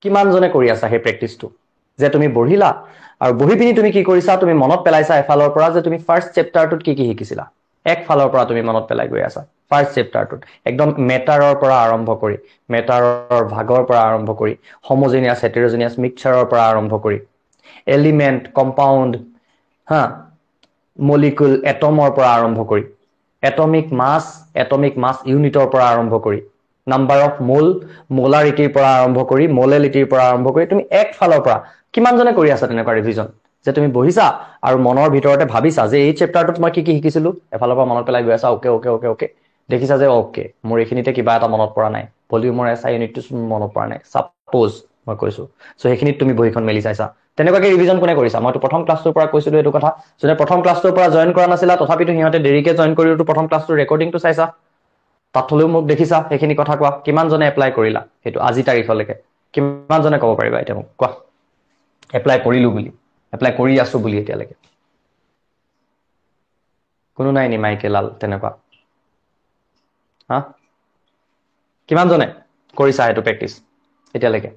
কিমান জনে কৰি আছা হে প্ৰেক্টিসটো যে তুমি বঢ়িলা আৰু বহি পিনি তুমি কি কৰিছা তুমি মনত পেলাইছা এফালৰ পৰা যে তুমি ফাৰ্স্ট চেপ্টাৰটোত কি কি শিকিছিলা এক ফালৰ পৰা তুমি মনত পেলাই গৈ আছা ফাৰ্স্ট চেপ্টাৰটোত একদম মেটাৰৰ পৰা আৰম্ভ কৰি মেটাৰৰ ভাগৰ পৰা আৰম্ভ কৰি হোমোজেনিয়াছ হেটেৰোজেনিয়াছ মিক্সচাৰৰ পৰা আৰম্ভ কৰি এলিমেন্ট কম্পাউন্ড হা মলিকুল এটমৰ পৰা আৰম্ভ কৰি এটমিক মাছ ইউনিটৰ পৰা আৰম্ভ কৰি নাম্বাৰ অফ মোল মোলাৰিটিৰ পৰা আৰম্ভ কৰি মোলেলিটিৰ পৰা আৰম্ভ কৰি তুমি এক ফালৰ পৰা কিমান জনে কৰি আছা তেনেকুৱা ৰিভিজন যে তুমি বহিছা আৰু মনৰ ভিতৰতে ভাবিছা যে এই চেপ্টাৰটোত মই কি কি শিকিছিলো এফালৰ পৰা মনত পেলাই গৈ আছা ওকে দেখিছা যে ওকে মোৰ এইখিনিতে কিবা এটা মনত পৰা নাই ভলিউমৰ এসআই ইউনিটটো মনত পৰা নাই সাপোজ মই কৈছো সো এইখিনিত তুমি বহিখন মেলি চাইছা তেনেকুৱাকে ৰিভিজন কোনে কৰিছা মইতো প্ৰথম ক্লাছটোৰ পৰা কৈছিলো এইটো কথা যোনে প্ৰথম ক্লাছটোৰ পৰা জয়েন কৰা নাছিলা তথাপিতো সিহঁতে দেৰিকে জয়েন কৰিওটো প্ৰথম ক্লাছটোৰ ৰেকৰ্ডিংটো চাইছা তাত হলেও মোক দেখিছা এইখিনি কথা কোৱা কিমান জনে এপ্লাই কৰিলা সেইটো আজি তাৰিখলৈকে কিমান জনে ক'ব পাৰিবা এটা মোক কোৱা এপ্লাই কৰিলো বুলি এপ্লাই কৰি আছো বুলি এতিয়ালৈকে কোনো নাই নি মাইকেলাল তেনেকুৱা হা কিমান জনে কৰিছা এইটো প্ৰেক্টিস এতিয়ালৈকে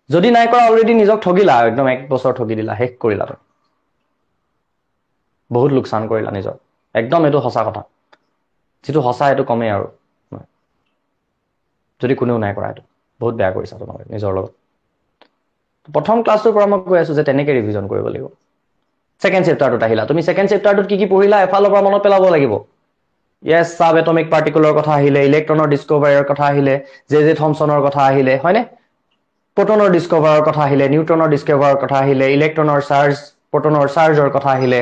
যদি নাই কৰা অলৰেডি নিজক ঠগিলা একদম এক বছৰ ঠগি দিলা শেষ কৰিলা তুমি বহুত লোকসান কৰিলা নিজৰ একদম এটো সঁচা কথা যেটো সঁচা এটো কমে আৰু যদি কোনেও নাই কৰা এটো বহুত বেয়া কৰিছা তোমালোকে নিজৰ লগত প্ৰথম ক্লাছৰ পৰা মই কৈ আছো যে তেনেকে ৰিভিজন কৰিব লাগিব সেকেন্ড চেপ্টাৰটোত আহিলা তুমি সেকেন্ড চেপ্টাৰটোত কি কি পঢ়িলা এফালৰ পৰা মনত পেলাব লাগিব yes সাব এটমিক পাৰ্টিকুলৰ কথা আহিলে ইলেক্ট্ৰনৰ ডিসকভাৰীৰ কথা আহিলে জে থমসনৰ কথা আহিলে হয়নে প্ৰোটনৰ ডিসকভাৰৰ কথা আহিলে নিউট্ৰনৰ ডিসকভাৰৰ কথা আহিলে ইলেক্ট্ৰনৰ চাৰ্জ প্ৰোটনৰ চাৰ্জৰ কথা আহিলে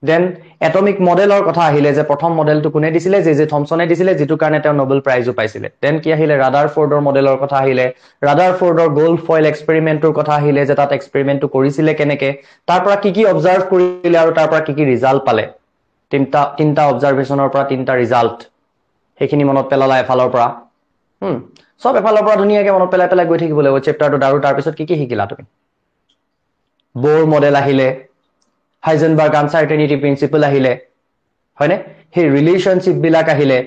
দেন এটমিক মডেলৰ কথা আহিলে যে প্ৰথম মডেলটো কোনে দিছিলে জে থমসনে দিছিলে যেটো কাৰণে তেওঁ নোবেল প্ৰাইজও পাইছিলে দেন কি আহিলে ৰাদাৰফোৰ্ডৰ মডেলৰ কথা আহিলে ৰাদাৰফোৰ্ডৰ গোল্ড ফয়েল এক্সপেৰিমেন্টৰ কথা আহিলে যে তাত এক্সপেৰিমেন্টটো কৰিছিলে কেনেকে তাৰ পৰা কি কি অবজাৰ্ভ কৰিলে আৰু তাৰ পৰা কি কি ৰিজাল্ট পালে তিনটা অবজাৰভেশনৰ পৰা তিনটা ৰিজাল্ট হেখিনি মনত পেলালা এফালৰ পৰা সব এফালৰ পৰা ধুনীয়াকে মনত পেলাই গৈ থাকিব লাগিব চেপ্টাৰটো আৰু তাৰ পিছত কি কি শিকিলা তুমি বোৰ মডেল আহিলে হাইজেনবাৰ্গ আনসাৰ্টেনিটি প্ৰিন্সিপল আহিলে হয়নে হে ৰিলেশনশিপ বিলাক আহিলে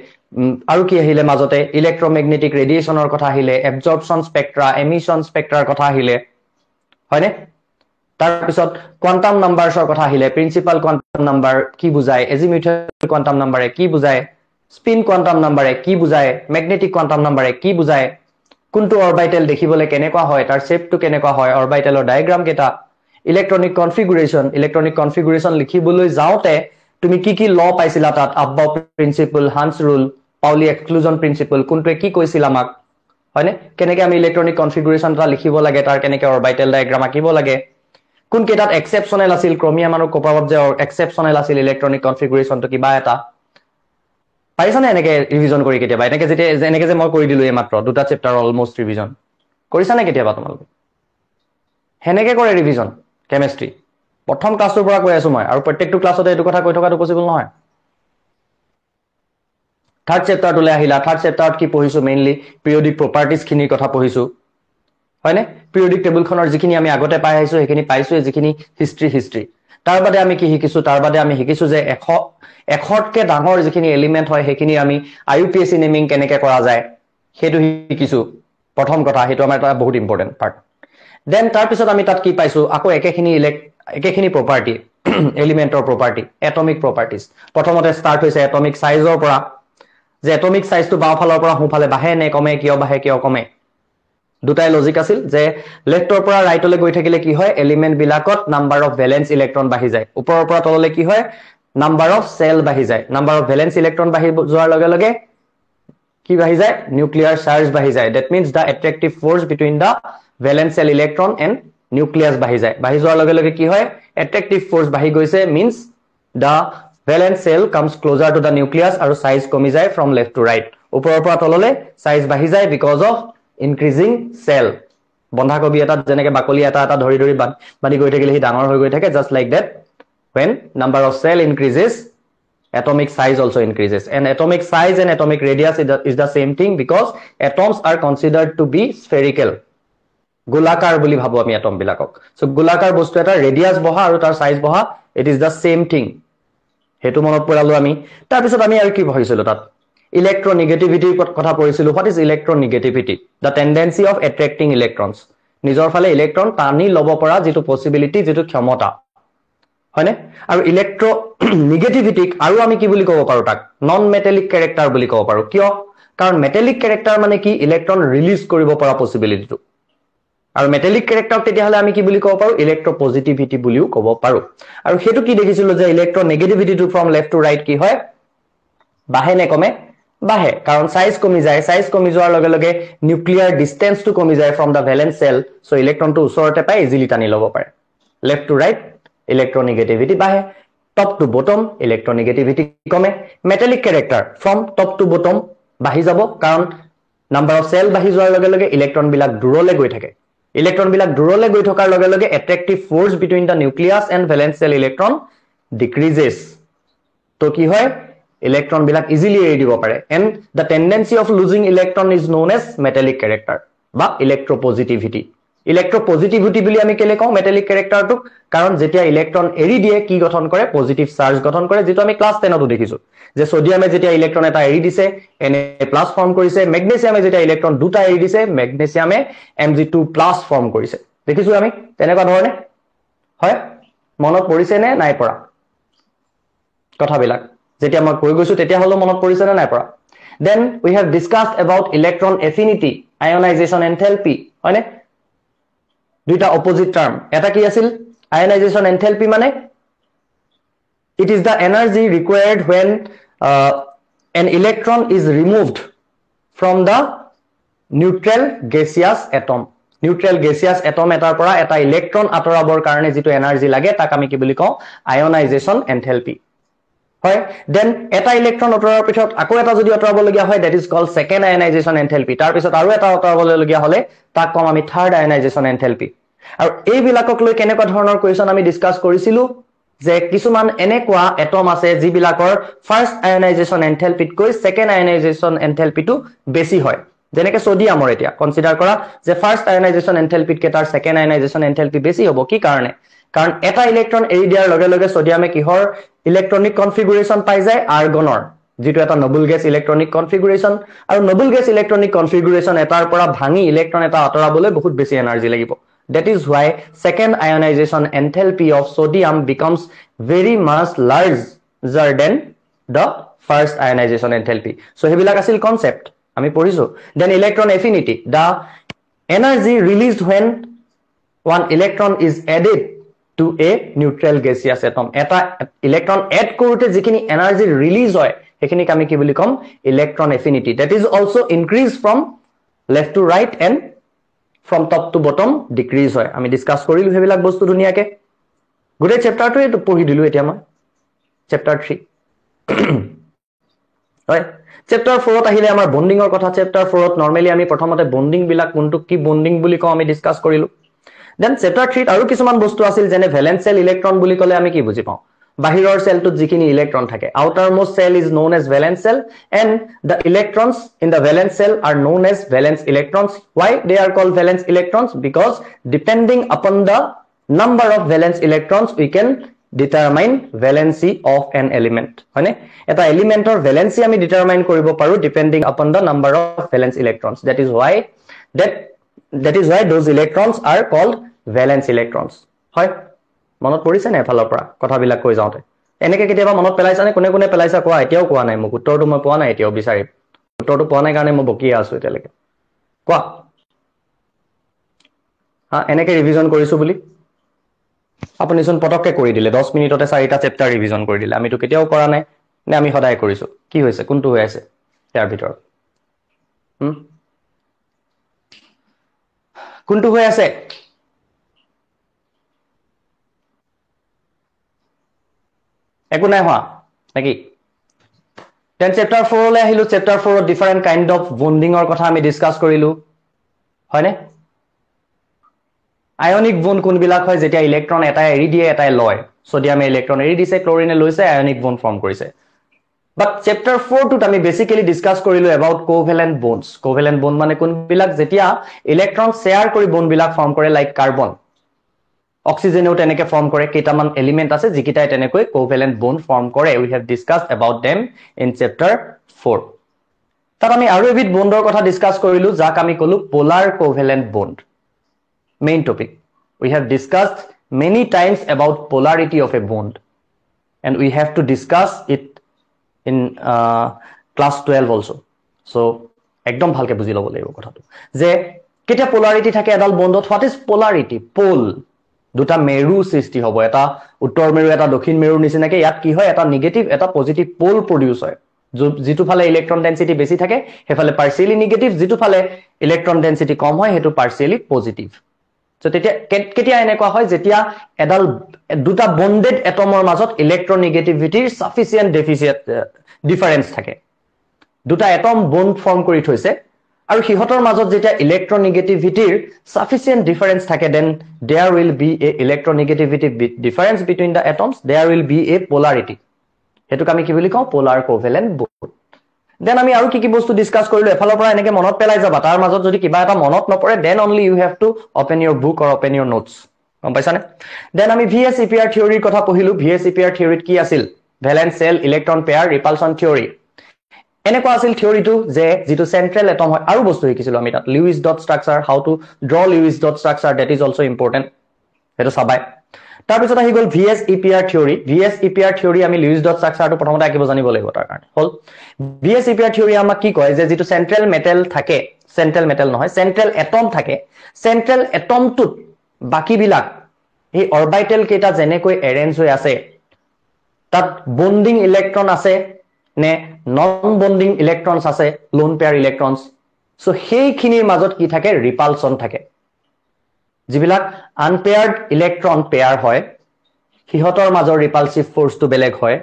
আৰু কি আহিলে মাজতে ইলেক্ট্ৰমেগনেটিক ৰেডিয়েশনৰ কথা আহিলে এবজৰ্পশন স্পেক্ট্ৰা এমিশন স্পেক্ট্ৰাৰ কথা আহিলে হয়নে তাৰ পিছত কোয়ান্টাম নাম্বাৰছৰ কথা আহিলে প্ৰিন্সিপাল কোয়ান্টাম নাম্বাৰ কি বুজায় এজিমিউথেল কোয়ান্টাম নাম্বাৰে কি বুজায় স্পিন কোয়ান্টাম নাম্বাৰে কি বুজায় ম্যাগনেটিক কোয়ান্টাম নাম্বাৰে কি বুজায় কোনটো অৰবিটেল দেখিবলৈ কেনেকুৱা হয় তাৰ শেপটো কেনেকুৱা হয় অৰবিটেলৰ ডায়াগ্ৰাম কেটা ইলেক্ট্ৰনিক কনফিগুৰেশন লিখিবলৈ যাওতে তুমি কি কি ল পাইছিলা তাত Aufbau principle Hund's rule Pauli exclusion principle কোনটোৱে কি কৈছিল আমাক হয়নে কেনেকে আমি ইলেক্ট্ৰনিক কনফিগুৰেশন এটা লিখিব লাগে তাৰ কেনেকে অৰবিটেল ডায়াগ্ৰাম আঁকিব লাগে কোন কেটাত এক্সেপশনেল আছিল ক্ৰোমিয়াম আৰু কপাৰত যে এক্সেপশনেল আছিল ইলেক্ট্ৰনিক কনফিগুৰেশনটো কিবা এটা পাইছানে এনেকে ৰিভিজন কৰি কেতিয়াবা এনেকে যে মই কৰি দিলো এইমাত্ৰ দুটা চেপ্টাৰ অলমোস্ট ৰিভিজন কৰিছানে কেতিয়াবা তোমালোকে হেনেকে কৰে ৰিভিজন কেমিষ্ট্ৰি প্ৰথম ক্লাছৰ পৰা কৈ আছো মই আৰু প্ৰত্যেকটো ক্লাছতে এইটো কথা কৈ থকাটো পসিবল নহয় থাৰ্ড চেপ্টাৰটোলৈ আহিলা থাৰ্ড চেপ্টাৰত কি পঢ়িছো মেইনলি পিৰিয়ডিক প্ৰপাৰ্টিজ খিনিৰ কথা পঢ়িছো হয়নে পিৰিয়ডিক টেবুলখনৰ যিখিনি আমি আগতে পাই আহিছো সেইখিনি পাইছো যিখিনি হিষ্ট্ৰী তাৰ বাদে আমি কি শিকিছো যে 100তকে ডাঙৰ যিখিনি এলিমেন্ট হয় সেইখিনি আমি আইইউপিএসি নেমিং কেনেকে কৰা যায় সেইটো শিকিছো প্ৰথম কথা সেইটো আমাৰ এটা বহুত ইম্পৰ্টেন্ট পাৰ্ট দেন তাৰ পিছত আমি তাত কি পাইছো আকৌ একেখিনি প্ৰপাৰ্টি এলিমেন্টৰ প্ৰপাৰ্টি এটমিক প্ৰপাৰ্টিজ প্ৰথমতে স্টাৰ্ট হৈছে এটমিক সাইজৰ পৰা যে এটমিক সাইজটো বাওফালৰ পৰা সোঁফালে বাহে নে কমে কিয় কমে দুটাই লজিক আছিল যে লেফটৰ পৰা ৰাইটলৈ গৈ থাকিলে কি হয় এলিমেন্ট বিলাকত নাম্বাৰ অফ ভ্যালেন্স ইলেক্ট্ৰন বাঢ়ি যায় ওপৰৰ পৰা তললৈ কি হয় নাম্বাৰ অফ সেল বাঢ়ি যায় নাম্বাৰ অফ ভ্যালেন্স ইলেক্ট্ৰন বাঢ়ি যোৱাৰ লগে লগে কি বাঢ়ি যায় নিউক্লিয়াৰ চাৰ্জ বাঢ়ি যায় that means the attractive force between the valence shell electron and nucleus বাঢ়ি যায় বাঢ়ি যোৱাৰ লগে লগে কি হয় অ্যাট্ৰাকটিভ ফোৰ্স বাঢ়ি গৈছে means the valence shell comes closer to the nucleus আৰু সাইজ কমি যায় ফ্ৰম লেফট টু ৰাইট ওপৰৰ পৰা তললৈ সাইজ বাঢ়ি যায় বিকজ অফ ইনক্ৰিজিং সেল বন্ধাকবি এটা যেনেকে বাকলি এটা ধৰি বান্ধি গৈ থাকিলে হি ডাঙৰ হৈ গৈ থাকে just like that when number of cell increases atomic size also increases and atomic size and atomic radius is the same thing because atoms are considered to be spherical গোলাকাৰ বুলি ভাবো আমি এটম বিলাকক সো গোলাকাৰ বস্তু এটা ৰেডিয়াস বহা আৰু তাৰ সাইজ বহা it is the same thing হেতু মনত পৰালো আমি তাৰ পিছত আমি আৰু কি ভাবিছিলো তাত ইলেক্ট্ৰনেগেটিভিটিৰ কথা পঢ়িছিলো what is electronegativity the tendency of attracting electrons নিজৰ ফালে ইলেক্ট্ৰন টানি ল'ব পৰা যেটো পসিবিলিটি যেটো ক্ষমতা হয়নে আৰু ইলেক্ট্ৰনেগেটিভিটিক আৰু আমি কি বুলি ক'ব পাৰো তাক নন মেটালিক ক্যাৰেক্টাৰ বুলি ক'ব পাৰো কিয় কাৰণ মেটালিক ক্যাৰেক্টাৰ মানে কি ইলেক্ট্ৰন ৰিলিজ কৰিব পৰা পসিবিলিটিটো আৰু মেটালিক ক্যাৰেক্টাৰ তেতিয়া হলে আমি কি বুলি ক'ব পাৰো ইলেক্ট্ৰপজিটিভিটি বুলিও ক'ব পাৰো আৰু হেতু কি দেখিছিলো যে ইলেক্ট্ৰনেগেটিভিটিটো ফ্ৰম লেফট টু ৰাইট কি হয় বাহে নে কমে বাহে কাৰণ সাইজ কমি যোৱাৰ লগে লগে নিউক্লিয়াৰ ডিসটেন্সটো কমি যায় from the valence shell so ইলেক্ট্ৰনটো ওচৰতে পাই ইজিলি টানি ল'ব পাৰে লেফট টু ৰাইট ইলেক্ট্ৰনেগেটিভিটি বাহে টপ টু বটম ইলেক্ট্ৰনেগেটিভিটি কমে metallic character from top to bottom বাহি যাব কাৰণ নাম্বাৰ অফ সেল বাহি যোৱাৰ লগে লগে ইলেক্ট্ৰন বিলাক দূৰলৈ গৈ থাকে ইলেক্ট্ৰন বিলাক দূৰলৈ গৈ থকাৰ লগে লগে attractive force between the nucleus and valence shell electron decreases তো কি হয় ইলেক্ট্ৰন বিলাক ইজিলি এৰি দিব পাৰে and the tendency of losing electron is known as metallic character বা ইলেক্ট্ৰপজিটিভিটি ইলেক্ট্ৰপজিটিভিটি বুলি আমি কেলে কওঁ মেটালিক ক্যাৰেক্টাৰটো কাৰণ যেতিয়া ইলেক্ট্ৰন এৰি দিয়ে কি গঠন কৰে পজিটিভ চাৰ্জ গঠন কৰে যেটো আমি ক্লাস 10 তো দেখিছো যে সোডিয়ামে যেতিয়া ইলেক্ট্ৰন এটা এৰি দিছে Na+ ফৰ্ম কৰিছে মেগনেছিয়ামে যেতিয়া ইলেক্ট্ৰন দুটা এৰি দিছে মেগনেছিয়ামে Mg2+ ফৰ্ম কৰিছে দেখিছো আমি তেনেকুৱা ধৰণে হয় মনত পৰিছে নে নাই পৰা কথাবিলাক যেতিয়া মই কৈ গৈছো তেতিয়া হলো মনত পৰিছে নে নাই পৰা then we have discussed about electron affinity ionization enthalpy হয়নে দুইটা অপোজিট টার্ম এটা কি আছিল ionization enthalpy মানে it is the energy required when an electron is removed from the neutral gaseous atom এটাৰ পৰা এটা ইলেক্ট্ৰন আঁতৰাবৰ কাৰণে যেটো এনাৰ্জি লাগে তাক আমি কি বুলি কওঁ ionization enthalpy হয় দেন এটা ইলেক্ট্ৰন আঁতৰাৰ পিছত আকৌ এটা যদি আঁতৰাব লগিয়া হয় that is called second ionization enthalpy তাৰ পিছত আৰু এটা আঁতৰাব লগিয়া হলে তাক কম আমি third ionization enthalpy আৰু এই বিলাকক লৈ কেনেকুৱা ধৰণৰ কোৱেশ্চন আমি ডিসকাস কৰিছিলো যে কিছুমান এনেকুৱা এটম আছে যিবিলাকৰ ফাৰ্স্ট আয়নাইজেশন এনথেলপিত কৈ সেকেন্ড আয়নাইজেশন এনথেলপিটো বেছি হয় যেনেকে সোডিয়ামৰ এতিয়া কনসিডাৰ কৰা যে ফাৰ্স্ট আয়নাইজেশন এনথেলপিত কে তাৰ সেকেন্ড আয়নাইজেশন এনথেলপি বেছি হ'ব কি কাৰণে কাৰণ এটা ইলেক্ট্ৰন এৰি দিয়াৰ লগে লগে সোডিয়ামে কিহৰ ইলেক্ট্ৰনিক কনফিগুৰেশন পাই যায় আৰ্গনৰ যেটো এটা নোবল গেছ ইলেক্ট্ৰনিক কনফিগুৰেশন আৰু নোবল গেছ ইলেক্ট্ৰনিক কনফিগুৰেশন এটাৰ পৰা ভাঙি ইলেক্ট্ৰন এটা আঁতৰাবলৈ বহুত বেছি এনাৰ্জি লাগিব That is why second ionization enthalpy of sodium becomes very much larger than the first ionization enthalpy. So hebilak asil concept ami porisu. Then electron affinity, the energy released when one electron is added to a neutral gaseous atom. Eta electron add korute jikini energy release hoy hekhini ami ki boli kom electron affinity. That is also increase from left to right and from top to bottom decrease hoy ami discuss korilu hebilak bostu duniake gure chapter to eto pohi dilu etia ma chapter 3 hoy chapter 4 ত আহিলে আমাৰ bonding ৰ কথা chapter 4 ত নৰমালি আমি প্ৰথমতে bonding বিলাক কোনটো কি bonding বুলি কও আমি ডিসকাস কৰিলো দেন chapter 3 ত আৰু কিছুমান বস্তু আছিল যেনে ভ্যালেন্স সেল ইলেক্ট্ৰন বুলি কলে আমি কি বুজি পাও বাহিৰৰ সেলটোত যিখিনি ইলেক্ট্ৰন থাকে outermost cell is known as valence cell and the electrons in the valence cell are known as valence electrons why they are called valence electrons because depending upon the number of valence electrons we can determine valency of an element হয়নে এটা এলিমেন্টৰ valency আমি determine কৰিব পাৰো depending upon the number of valence electrons that is why those electrons are called valence electrons হয় মনত পৰিছে নে ফালৰ পৰা কথাবিলাক কৈ যাওতে এনেকে কেতিয়াবা মনত পেলাইছা নে কোনে কোনে পেলাইছা কোৱা এতিয়াও কোৱা নাই মোক উত্তৰটো মই পোৱা নাই এতিয়াও বিচাৰি উত্তৰটো পোৱা নাই কাৰণে মই বকি আছো এতিয়ালৈকে কোৱা এনেকে ৰিভিজন কৰিছো বুলি আপুনি চোন পটককে কৰি দিলে 10 মিনিটতে 4টা চেপ্টাৰ ৰিভিজন কৰি দিলে আমিতো কেতিয়াও কৰা নাই নে আমি সদায় কৰিছো কি হৈছে কোনটো হৈ আছে ইয়াৰ ভিতৰত কোনটো হৈ আছে একো নাই হোৱা নাকি then chapter 4 লৈ আহিলো chapter 4 to different kind of bonding ৰ কথা আমি ডিসকাস কৰিলো হয়নে আয়নিক বন্ড কোনবিলাক হয় যেতিয়া ইলেক্ট্ৰন এটা এৰি দিয়ে এটাই লয় সোডিয়ামে ইলেক্ট্ৰন এৰি দিছে ক্লোৰিনে লৈছে আয়নিক বন্ড ফৰ্ম কৰিছে but chapter 4 টোত আমি বেসিক্যালি ডিসকাস কৰিলো about covalent bond মানে কোনবিলাক যেতিয়া ইলেক্ট্ৰন শেয়াৰ কৰি বন্ড বিলাক ফৰ্ম কৰে লাইক কাৰ্বন অক্সিজেনেও তেনেকে ফৰ্ম কৰে কেইটামান এলিমেন্ট আছে যিকিটাই তেনেকৈ কোভ্যালেন্ট বন্ড ফৰ্ম কৰে we have discussed about them in chapter 4 তাত আমি আৰু এবিধ বণ্ডৰ কথা ডিসকাস কৰিলো যাক আমি কলো polar covalent bond main topic we have discussed many times about polarity of a bond and we have to discuss it in class 12 also so একদম ভালকে বুজি লব লাগিব কথাটো যে কেতিয়া পোলাৰিটি থাকে এডাল বণ্ডত what is polarity pole দুটা মেৰু সৃষ্টি হ'ব এটা উত্তৰ মেৰু এটা দক্ষিণ মেৰু নিচিনাকে ইয়াত কি হয় এটা নেগেটিভ এটা পজিটিভ পোল প্ৰডিউস হয় যেটো ফালে ইলেক্ট্ৰন ডেন্সিটি বেছি থাকে হেফালে পাৰ্সিয়ালি নেগেটিভ যেটো ফালে ইলেক্ট্ৰন ডেন্সিটি কম হয় হেতু পাৰ্সিয়ালি পজিটিভ সো তেতিয়া কেতিয়া এনেকুৱা হয় যেতিয়া এডাল দুটা বন্ডেড এটমৰ মাজত ইলেক্ট্ৰনেগেটিভিটিৰ সাফিসিয়েন্ট ডিফাৰেন্স থাকে দুটা এটম বন্ড ফৰ্ম কৰি থৈছে আৰু হিহতৰ মাজত যেতিয়া ইলেক্ট্ৰনেগেটিভিটিৰ সাফিসিয়েন্ট ডিফাৰেন্স থাকে then there will be a electronegativity difference between the atoms there will be a polarity Hetuk আমি কি বুলি কওঁ পোলাৰ কোভেলেন্ট বন্ড দেন আমি আৰু কি বস্তু ডিসকাস কৰিলো এফালৰ পৰা এনেকে মনত পেলাই যাবা তাৰ মাজত যদি কিবা এটা মনত নপৰে then only you have to open your book or open your notes গম পাইছানে দেন আমি VSEPR থিওৰিৰ কথা পঢ়িলো VSEPR থিওৰিত কি আছিল valence shell electron pair repulsion theory এনেকুৱা আছিল থিওৰিটো যে যেটো সেন্ট্ৰাল এটম হয় আৰু বস্তু শিকিছিলো আমি তাত Louis dot structure how to draw Louis dot structure that is also important হেতু সবাই তাৰ পিছত আহি গল VSEPR থিওৰি আমি লুইস ডট স্ট্ৰাকচাৰটো প্ৰথমতে আকিব জানিব লাগিব তাৰ কাৰণে হল VSEPR থিওৰি আমাক কি কয় যে যেটো সেন্ট্ৰাল মেটেল থাকে সেন্ট্ৰাল মেটেল নহয় সেন্ট্ৰাল এটম থাকে সেন্ট্ৰাল এটমটোত বাকি বিলাক এই অৰবিটেল কেটা যেনেকৈ এৰেঞ্জ হৈ আছে তাত বন্ডিং ইলেক্ট্ৰন আছে নে নন বন্ডিং ইলেক্ট্ৰনস আছে লোন পেয়াৰ ইলেক্ট্ৰনস সো সেইখিনিৰ মাজত কি থাকে ৰিপালশন থাকে যিবিলাক আনপেয়াৰ্ড ইলেক্ট্ৰন পেয়াৰ হয় হিহতৰ মাজৰ ৰিপালসিভ ফোৰ্সটো বেলেগ হয়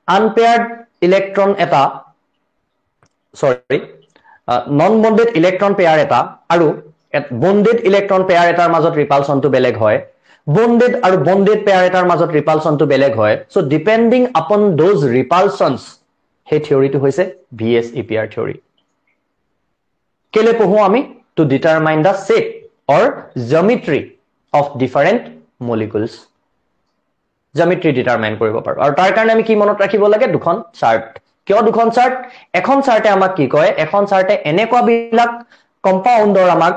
আনপেয়াৰ্ড ইলেক্ট্ৰন এটা নন বন্ডেড ইলেক্ট্ৰন পেয়াৰ এটা আৰু বন্ডেড ইলেক্ট্ৰন পেয়াৰ এটাৰ মাজত ৰিপালশনটো বেলেগ হয় bonded আৰু bonded পেয়াৰ এটাৰ মাজত ৰিপালশনটো বেলেগ হয় so depending upon those repulsions হে থিওৰিটো হৈছে VSEPR থিওৰি কেলে পঢ়ো আমি to determine the shape or geometry of different molecules geometry determine কৰিব পাৰো আৰু তাৰ কাৰণে আমি কি মনত ৰাখিব লাগে দুখন চাৰ্ট কিয় দুখন চাৰ্ট এখন চাৰ্টে আমাক কি কয় এখন চাৰ্টে এনেকুৱা বিলাক কম্পাউণ্ডৰ আমাক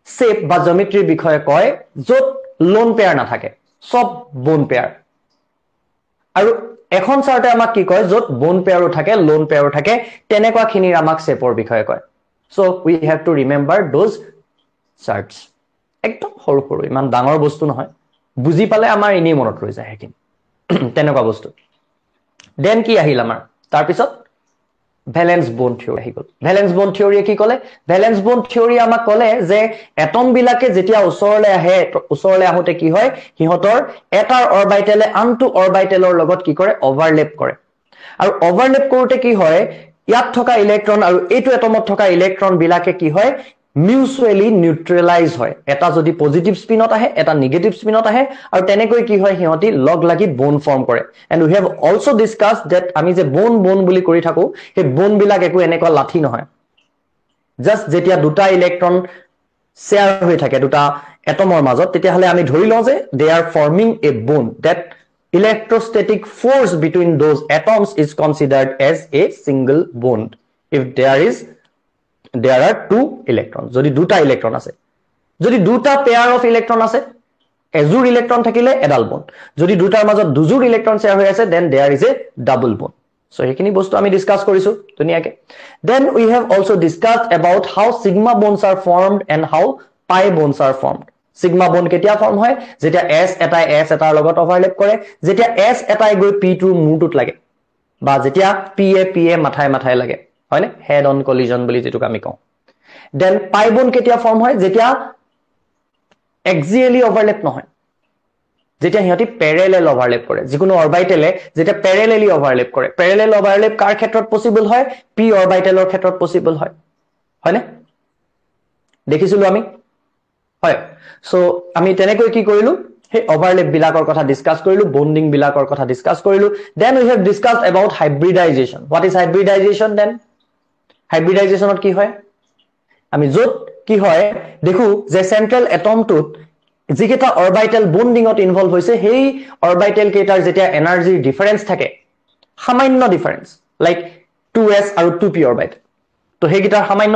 শেপ বা জিওমেট্ৰি বিষয়ে কয় যত লোন পেয়াৰ না থাকে সব বোন পেয়াৰ আৰু এখন চাৰ্টে আমাক কি কয় যত বোন পেয়াৰো থাকে লোন পেয়াৰো থাকে তেনেকুৱা খিনিৰ আমাক শেপৰ বিষয়ে কয় so we have to remember those charts একদম সৰু সৰু ইমান ডাঙৰ বস্তু নহয় বুজি পালে আমাৰ ইনি মনত ৰৈ যায় হেকিন তেনেকুৱা বস্তু দেন কি আহিল আমাৰ তাৰ পিছত ভ্যালেন্স বন্ড থিওৰি আহি গল ভ্যালেন্স বন্ড থিওৰি কি কলে ভ্যালেন্স বন্ড থিওৰি আমাক কলে যে এটম বিলাকে যেতিয়া ওচৰলে আহোতে কি হয় হিহতৰ এটাৰ অৰবিটেলে আনটো অৰবিটেলৰ লগত কি কৰে ওভাৰল্যাপ কৰে আৰু ওভাৰল্যাপ কৰোতে কি হয় ইয়াত থকা ইলেক্ট্ৰন আৰু এইটো এটমত থকা ইলেক্ট্ৰন বিলাকে কি হয় মিউচুৱেলি নিউট্ৰেলাইজ হয় এটা যদি পজিটিভ স্পিনত আহে এটা নেগেটিভ স্পিনত আহে আৰু তেনেকৈ কি হয় হিহতি লগ লাগি বোন ফৰ্ম কৰে and we have also discussed that আমি যে বোন বুলি কৰি থাকো হে বোন বিলাক একো এনেকুৱা লাঠি নহয় জাস্ট যেতিয়া দুটা ইলেক্ট্ৰন শেয়াৰ হৈ থাকে দুটা এটমৰ মাজত তেতিয়া হলে আমি ধৰি লওঁ যে দে আৰ ফৰ্মিং এ বোন that electrostatic force between those atoms is considered as a single bond if there are two electrons যদি দুটা ইলেক্ট্ৰন আছে যদি দুটা পেয়াৰ অফ ইলেক্ট্ৰন আছে এজোৰ ইলেক্ট্ৰন থাকিলে এডাল বন্ড যদি দুটাৰ মাজত দুজোৰ ইলেক্ট্ৰন শেয়াৰ হৈ আছে then there is a double bond so হেখিনি বস্তু আমি ডিসকাস কৰিছো দুনিয়াকে then we have also discussed about how sigma bonds are formed and how pi bonds are formed sigma bond কেতিয়া ফৰ্ম হয় যেতিয়া s এটাৰ লগত ওভাৰল্যাপ কৰে যেতিয়া s এটাই গৈ p2 মুৰটোত লাগে বা যেতিয়া pa মাথায় লাগে হয়নে হেড অন কলিজন বুলি যেটো আমি কওঁ দেন পাই বন্ড কেতিয়া ফৰ্ম হয় যেতিয়া এক্সিয়ালি ওভাৰল্যাপ নহয় যেতিয়া হিহতি প্যাৰেলেল ওভাৰল্যাপ কৰে যিকোনো অৰবিটেলে যেতিয়া প্যাৰেলেলি ওভাৰল্যাপ কৰে প্যাৰেলেল ওভাৰল্যাপ কাৰ ক্ষেত্ৰত পসিবল হয় p অৰবিটেলৰ ক্ষেত্ৰত পসিবল হয় হয়নে দেখিছিলো আমি হয় সো আমি তেনেকৈ কি কৰিলো হে ওভাৰল্যাপ বিলাকৰ কথা ডিসকাস কৰিলো বন্ডিং বিলাকৰ কথা ডিসকাস কৰিলো then we have discussed about hybridisation what is hybridisation then হাইব্রিডাইজেশনত কি হয় আমি যত কি হয় দেখো যে সেন্ট্রাল এটমটোত যিকেটা অৰবিটেল বন্ডিংত ইনভলভ হৈছে হেই অৰবিটেল কেটাৰ যেতিয়া এনাৰ্জি ডিফাৰেন্স থাকে সামান্য ডিফাৰেন্স লাইক 2s আৰু 2p অৰবিটেল তো হেগিটাৰ সামান্য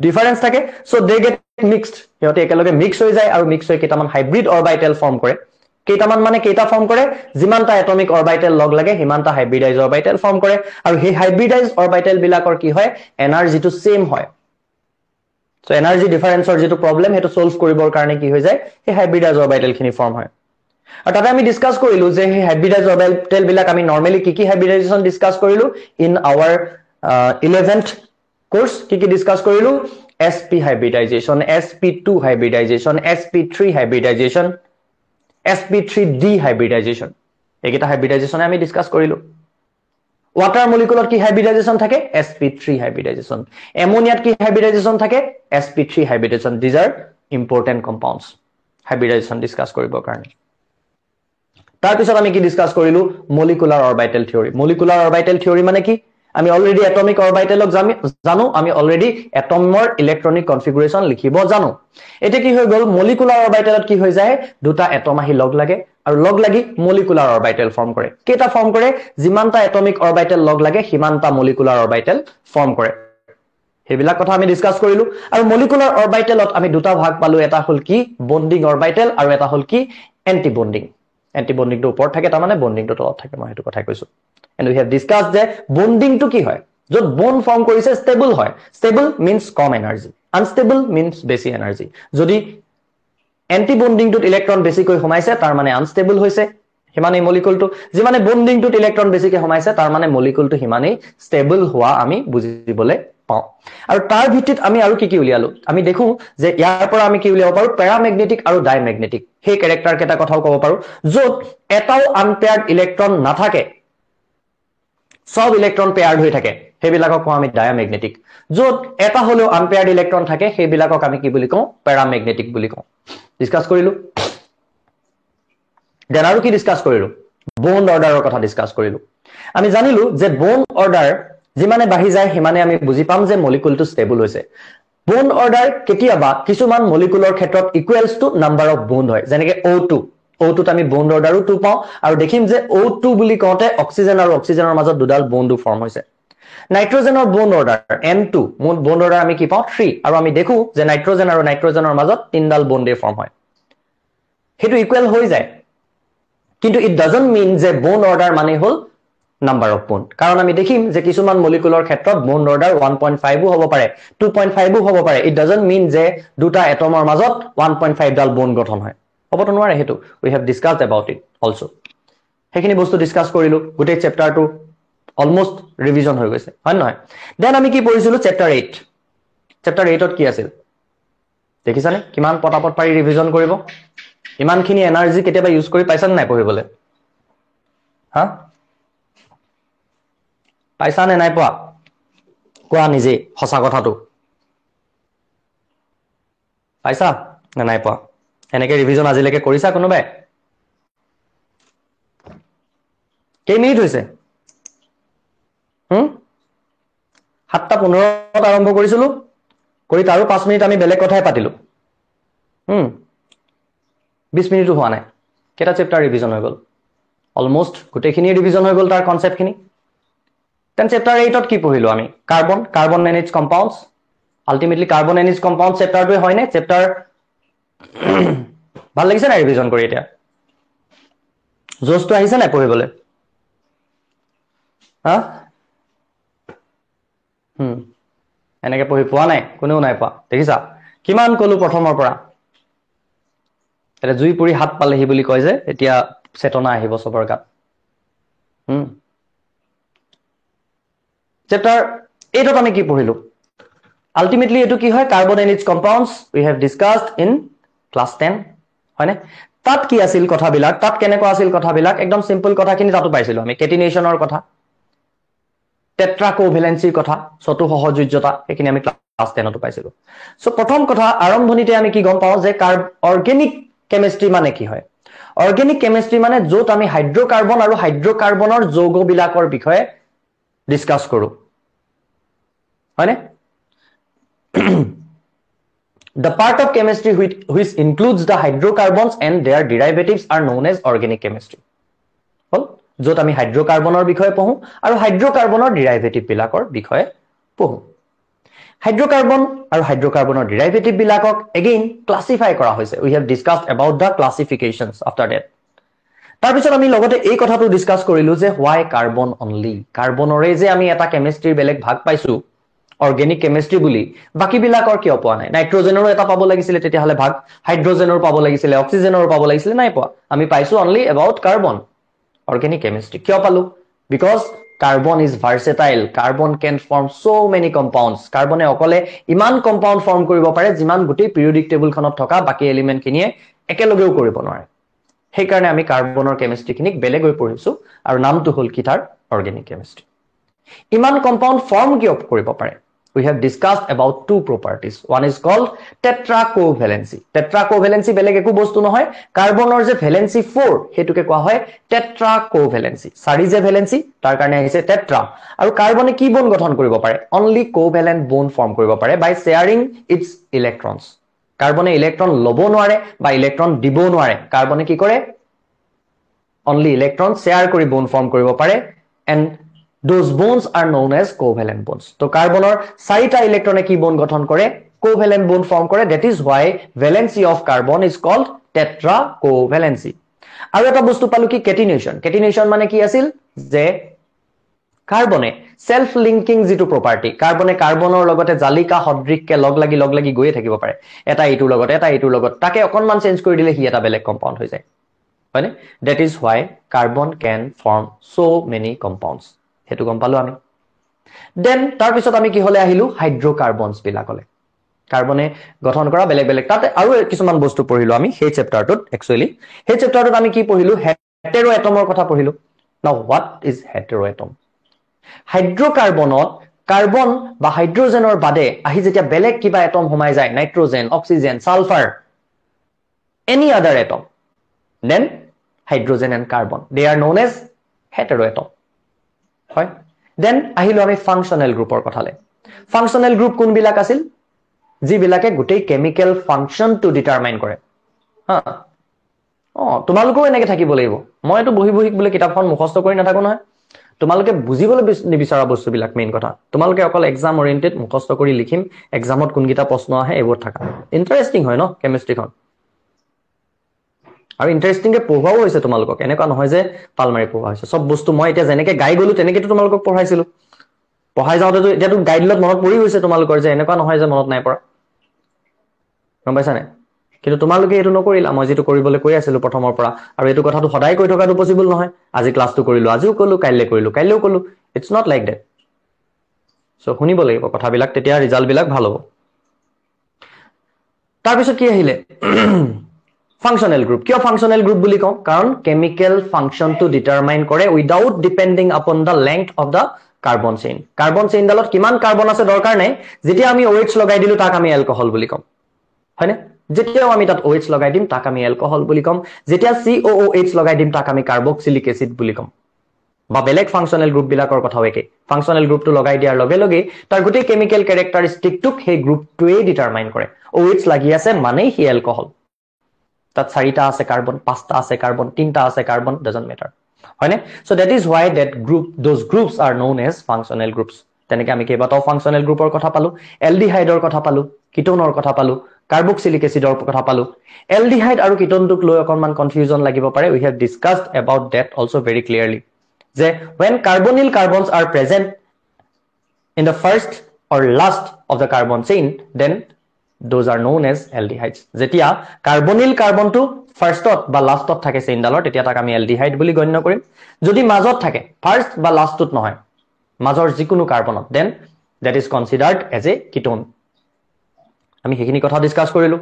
ডিফাৰেন্স থাকে সো দে গেট মিক্সড হেতে একেলগে মিক্স হৈ যায় আৰু মিক্স হৈ কেইটামান হাইব্ৰিড অৰবিটেল ফৰ্ম কৰে কেইটামান মানে কেইটা ফৰ্ম কৰে যিমানটা এটমিক অৰবিটেল লগ লাগে হিমানটা হাইব্ৰিডাইজ অৰবিটেল ফৰ্ম কৰে আৰু হে হাইব্ৰিডাইজ অৰবিটেল বিলাকৰ কি হয় এনাৰ্জিটো সেম হয় সো এনাৰ্জি ডিফাৰেন্সৰ যেটো প্ৰবলেম হেটো সলভ কৰিবৰ কাৰণে কি হৈ যায় হে হাইব্ৰিডাইজ অৰবিটেল খিনি ফৰ্ম হয় আৰু তাতে আমি ডিসকাস কৰিলো যে হে হাইব্ৰিডাইজ অৰবিটেল বিলাক আমি নৰমালি কি হাইব্ৰিডাইজেশন ডিসকাস কৰিলো ইন আওয়াৰ 11th কোৰ্স কি ডিসকাস কৰিলো sp hybridization sp2 hybridization sp3 hybridization sp3d hybridization একেটা হাইব্ৰিডাইজেশন আমি ডিসকাস কৰিলো ওয়াটাৰ মলিকুলত কি হাইব্ৰিডাইজেশন থাকে sp3 hybridization অ্যামোনিয়াত কি হাইব্ৰিডাইজেশন থাকে sp3 hybridization these are important compounds hybridization discuss কৰিবৰ কাৰণে তাৰ পিছত আমি কি ডিসকাস কৰিলো molecular orbital theory molecular orbital theory মানে কি আমি অলৰেডি এটমিক অৰবিটেলক জানো আমি অলৰেডি এটমৰ ইলেক্ট্ৰনিক কনফিগুৰেশন লিখিব জানো এতে কি হৈ গল মলিকুলাৰ অৰবিটেলত কি হৈ যায় দুটা এটম আহি লগ লাগে আৰু লগ লাগি মলিকুলাৰ অৰবিটেল ফৰ্ম কৰে কেটা ফৰ্ম কৰে যিমানটা এটমিক অৰবিটেল লগ লাগে হিমানটা মলিকুলাৰ অৰবিটেল ফৰ্ম কৰে হেবিলা কথা আমি ডিসকাস কৰিলো আৰু মলিকুলাৰ অৰবিটেলত আমি দুটা ভাগ পালো এটা হল কি বন্ডিং অৰবিটেল আৰু এটা হল কি এন্টি বন্ডিং টো ওপৰত থাকে তাৰ মানে বন্ডিং টো তলত থাকে মই হেতু কথা কৈছো and we have discussed যে বন্ডিং টো কি হয় যত বন্ড ফর্ম কৰিছে স্টেবল হয় স্টেবল means কম এনাৰ্জি আনস্টেবল means বেছি এনাৰ্জি যদি এন্টি বন্ডিং টোত ইলেক্ট্ৰন বেছিকৈ সোমাইছে তাৰ মানে আনস্টেবল হৈছে হিমানে মলিকুলটো যিমানে বন্ডিং টোত ইলেক্ট্ৰন বেছিকৈ সোমাইছে তাৰ মানে মলিকুলটো হিমানে স্টেবল হোৱা আমি বুজিবলৈ পাওঁ আৰু তাৰ ভিত্তিত আমি আৰু কি উলিয়ালো আমি দেখো যে ইয়াৰ পৰা আমি কি উলিয়াব পাৰো প্যাৰামেগনেটিক আৰু ডাইমেগনেটিক হে ক্যাৰেক্টাৰ কেটা কথাও ক'ব পাৰো যত এটাও আনপেয়াৰ্ড ইলেক্ট্ৰন নাথাকে সব ইলেক্ট্ৰন পেয়াৰ্ড হৈ থাকে হেবিলাকক কও আমি ডায়ামেগনেটিক যত এটা হলো আনপেয়াৰ্ড ইলেক্ট্ৰন থাকে হেবিলাকক আমি কি বুলি কও প্যাৰামেগনেটিক বুলি কও ডিসকাস কৰিলো দেন আৰু কি ডিসকাস কৰিলো বন্ড অৰ্ডাৰৰ কথা ডিসকাস কৰিলো আমি জানিলো যে বন্ড অৰ্ডাৰ যিমানে বাঢ়ি যায় হিমানে আমি বুজি পাম যে মলিকুলটো স্টেবল হৈছে বন্ড অৰ্ডাৰ কেতিয়াবা কিছুমান মলিকুলৰ ক্ষেত্ৰত equals to number of bond হয় যেনেকৈ O2 O2 আমি বন্ড অৰ্ডাৰো 2 পাও আৰু দেখিম যে O2 বুলি কওঁতে অক্সিজেন আৰু অক্সিজেনৰ মাজত দুডাল বন্ডো ফৰ্ম হৈছে নাইট্ৰজেনৰ বন্ড অৰ্ডাৰ N2 মুঠ বন্ড অৰ্ডাৰ আমি কি পাও 3 আৰু আমি দেখো যে নাইট্ৰজেন আৰু নাইট্ৰজেনৰ মাজত তিনডাল বন্ডে ফৰ্ম হয় হেতু ইকুৱেল হৈ যায় কিন্তু ইট ডাজন্ট মিন যে বন্ড অৰ্ডাৰ মানে হল নাম্বাৰ অফ বন্ড কাৰণ আমি দেখিম যে কিছুমান মলিকুলৰ ক্ষেত্ৰত বন্ড অৰ্ডাৰ 1.5 হ'ব পাৰে 2.5 হ'ব পাৰে ইট ডাজন্ট মিন যে দুটা এটমৰ মাজত 1.5 ডাল বন্ড গঠন হয় হবতো নোৱাৰে হেতু we have discussed about it also হেখিনি বস্তু ডিসকাস কৰিলো গোটেই চ্যাপ্টাৰটো অলমোস্ট ৰিভিজন হৈ গৈছে হয় নহয় দেন আমি কি পঢ়িছিলো চ্যাপ্টাৰ 8ত কি আছিল দেখিছানে কিমান পটাপট পাৰি ৰিভিজন কৰিব ইমানখিনি এনাৰ্জি কেতিয়াবা ইউজ কৰি পাইছান নাই পঢ়িবলৈ হা পাইছা নে নাই পোৱা কোৱা নিজে হসা কথাটো পাইছা নে নাই পোৱা এনেকে ৰিভিজন আজিলৈকে কৰিছা কোনোবাই কেই মিনিট হৈছে 7:15 আৰম্ভ কৰিছিলো কৰি তাৰো 5 মিনিট আমি বেলেগ কথাই পাতিলো 20 মিনিটও হোৱা নাই কেটা চ্যাপ্টাৰ ৰিভিজন হৈ গল অলমোস্ট গোটেইখিনি ৰিভিজন হৈ গল তাৰ কনসেপ্টখিনি দেন চ্যাপ্টাৰ 8ত কি পঢ়িলো আমি carbon and its compounds ultimately carbon and its compounds চ্যাপ্টাৰটোৱে হয় নে চ্যাপ্টাৰ ভাল লাগিছে না ৰিভিজন কৰি এতিয়া জোস্টো আহিছে না পঢ়িবলৈ হা এনেকে পঢ়ি পোৱা নাই কোনেও নাই পোৱা দেখিছা কিমান কলো প্ৰথমৰ পৰা এটা জুই পুৰি হাত পালেহি বুলি কয় যে এতিয়া চেতনা আহিব সবৰ গাত চ্যাপ্টাৰ 8ত আমি কি পঢ়িলো আলটিমেটলি এটো কি হয় carbon and its compounds we have discussed in class 10 হয়নে তাত কি আছিল কথাবিলাক তাত কেনেকৈ আছিল কথাবিলাক একদম সিম্পল কথাখিনি তাতো পাইছিলো আমি কেটিনেশনৰ কথা টেট্ৰা কোভ্যালেন্সিৰ কথা চতু সহযোজ্যতা এখিনি আমি ক্লাস 10ত পাইছিলো সো প্ৰথম কথা আৰম্ভণিতে আমি কি গম পাও যে অৰ্গেনিক কেমিষ্ট্ৰি মানে কি হয় অৰ্গেনিক কেমিষ্ট্ৰি মানে যত আমি হাইড্ৰকাৰ্বন আৰু হাইড্ৰকাৰ্বনৰ যৌগবিলাকৰ বিষয়ে ডিসকাস কৰো হয়নে The part of chemistry which includes the hydrocarbons and their derivatives are known as organic chemistry. হল যত আমি হাইড্ৰকাৰ্বনৰ বিষয়ে পঢ়ো আৰু হাইড্ৰকাৰ্বনৰ ডেৰিভেটিভ বিলাকৰ বিষয়ে পঢ়ো হাইড্ৰকাৰ্বন আৰু হাইড্ৰকাৰ্বনৰ ডেৰিভেটিভ বিলাকক এগেইন ক্লাসিফাই কৰা হৈছে we have discussed about the classifications after that তাৰপিছত আমি লগতে এই কথাটো ডিসকাস কৰিলো যে হোৱাই কাৰ্বন অনলি কাৰ্বনৰে যে আমি এটা কেমিষ্ট্ৰিৰ বেলেগ ভাগ পাইছো অৰ্গেনিক কেমিষ্ট্ৰি বুলি বাকি বিলাকৰ কিয় পোৱা নাই নাইট্ৰজেনৰো এটা পাব লাগিছিল তেতিয়াহলে ভাগ হাইড্ৰজেনৰ পাব লাগিছিল অক্সিজেনৰ পাব লাগিছিল নাই পোৱা আমি পাইছো only about carbon organic chemistry কিয় পালো because carbon is versatile carbon can form so many compounds কাৰ্বনে অকলে ইমান কম্পাউণ্ড ফৰ্ম কৰিব পাৰে যিমান গোটেই পিৰিয়ডিক টেবুলখনত থকা বাকি এলিমেণ্টখিনিয়ে একেলগেও কৰিব নোৱাৰে সেই কাৰণে আমি কাৰ্বনৰ কেমিষ্ট্ৰিখিনিক বেলেগ হৈ পঢ়িছো আৰু নামটো হল কি তাৰ অৰ্গেনিক কেমিষ্ট্ৰি ইমান কম্পাউণ্ড ফৰ্ম কিয় কৰিব পাৰে we have discussed about two properties one is called tetracovalency tetracovalency বেলেগ একো বস্তু নহয় কাৰ্বনৰ যে ভ্যালেন্সি 4 হেতুকে কোৱা হয় tetracovalency চাৰি যে ভ্যালেন্সি তাৰ কাৰণে আহিছে টেট্ৰা আৰু কাৰ্বনে কি বন গঠন কৰিব পাৰে only covalent bond form কৰিব পাৰে by sharing its electrons কাৰ্বনে ইলেক্ট্ৰন লব নোৱাৰে বা ইলেক্ট্ৰন দিব নোৱাৰে কাৰ্বনে কি কৰে only electron share কৰি bond form কৰিব পাৰে and those bonds are known as covalent bonds to carbonor চাৰিটা ইলেক্ট্ৰনে কি বন্ড গঠন কৰে covalent bond form কৰে that is why valency of carbon is called tetracovalency আৰু এটা বস্তু পালো কি catenation মানে কি আছিল যে কাৰ্বনে সেলফ লিংকিং যেটো প্ৰপাৰ্টি কাৰ্বনে কাৰ্বনৰ লগতে জালিকা সদৃশকে লগ লাগি গৈয়ে থাকিব পাৰে এটা ইটোৰ লগত তাকে অকনমান চেঞ্জ কৰি দিলে হি এটা বেলেগ কম্পাউণ্ড হৈ যায় হয়নে that is why carbon can form so many compounds হেতু গম পালো আমি দেন তাৰ পিছত আমি কি হলে আহিলো হাইড্ৰকাৰ্বনছ বিলাকলে কাৰ্বনে গঠন কৰা বেলেগ তাতে আৰু কিছুমান বস্তু পঢ়িলো আমি সেই চেপ্টাৰটোত একচুয়ালি সেই চেপ্টাৰটোত আমি কি পঢ়িলো হেটেৰো এটমৰ কথা পঢ়িলো নাও what is heteroatom হাইড্ৰকাৰ্বনত কাৰ্বন বা হাইড্ৰজেনৰ বাদে আহি যেতিয়া বেলেগ কিবা এটম সোমাই যায় nitrogen oxygen sulphur any other atom then hydrogen and carbon they are known as heteroatom হয় দেন আহিলো আমি ফাংশনাল গ্ৰুপৰ কথালে ফাংশনাল গ্ৰুপ কোন বিলাক আছিল যি বিলাকে গোটেই কেমিক্যাল ফাংশনটো ডিটাৰমাইন কৰে হা তোমালোকো এনেকে থাকিব লাগিব মইটো বহি বলে কিতাপখন মুখস্থ কৰি নাথাকো নহয় তোমালোকে বুজিবলৈ নিবিচাৰা বস্তু বিলাক মেইন কথা তোমালোকে অকল এক্সাম ওৰিয়েন্টেড মুখস্থ কৰি লিখিম এক্সামত কোনকিটা প্ৰশ্ন আহে এবোৰ থাকা ইন্টাৰেষ্টিং হয় ন কেমিষ্ট্ৰিখন আৰু ইন্টাৰেষ্টিং কে পঢ়াও হৈছে তোমালোকক এনেকা নহয় যে পালমাৰি পঢ়া হৈছে সব বস্তু মই এতিয়া যেনেকে গাই গলো তেনেকেটো তোমালোকক পঢ়াইছিলো পঢ়াই যাওঁতে এতিয়াটো গাইডলত মনত পৰি গৈছে তোমালোকৰ যে এনেকা নহয় যে মনত নাই পৰা গম পাইছানে কিন্তু তোমালোকে এটো নকৰিলা মই যেটো কৰিবলৈ কৈ আছিলো প্ৰথমৰ পৰা আৰু এটো কথাটো সদায় কৈ থকাটো পসিবল নহয় আজি ক্লাসটো কৰিলো আজিও কলো কাইলে কৰিলো কাইলেও কলো it's not like that so শুনিব লাগিব কথাবিলাক তেতিয়া ৰিজাল্ট বিলাক ভাল হ'ব তাৰ পিছত কি আহিলে functional group কিয় functional group বুলি কওঁ কাৰণ chemical function to determine কৰে without depending upon the length of the carbon chain ডালত কিমান কাৰ্বন আছে দৰকাৰ নাই যেতিয়া আমি OH লগাই দিলো তাক আমি অ্যালকোহল বুলি কম হয়নে যেতিয়া আমি তাত OH লগাই দিম তাক আমি অ্যালকোহল বুলি কম যেতিয়া COOH লগাই দিম তাক আমি কাৰ্বক্সিলিক এসিড বুলি কম বা বেলেগ ফাংশনাল গ্ৰুপ বিলাকৰ কথাও একে ফাংশনাল গ্ৰুপটো লগাই দিয়াৰ লগে তাৰ গোটেই কেমিক্যাল ক্যাৰেক্টাৰিষ্টিকটোক সেই গ্ৰুপটোৱে ডিটাৰমাইন কৰে OH লাগি আছে মানে হি অ্যালকোহল তাত চাৰিটা আছে কাৰ্বন পাঁচটা আছে কাৰ্বন তিনটা আছে কাৰ্বন doesn't matter হয়নে so that is why that group those groups are known as functional groups তেনেকে আমি কেইবাটাও ফাংশনাল গ্ৰুপৰ কথা পালো এলডিহাইডৰ কথা পালো কিটোনৰ কথা পালো কাৰ্বক্সিলিক এসিডৰ কথা পালো এলডিহাইড আৰু কিটোনটোক লৈ অকনমান কনফিউজন লাগিব পাৰে we have discussed about that also very clearly যে when carbonyl carbons are present in the first or last of the carbon chain then those are known as aldehydes যেতিয়া কাৰ্বনিল কাৰ্বনটো ফাৰ্স্টত বা লাষ্টত থাকে চেইনডালৰ তেতিয়া তাক আমি এলডিহাইড বুলি গণ্য কৰিম যদি মাজত থাকে ফাৰ্স্ট বা লাষ্টত নহয় মাজৰ যিকোনো কাৰ্বনত then that is considered as a ketone আমি হেখিনি কথা ডিসকাস কৰিলো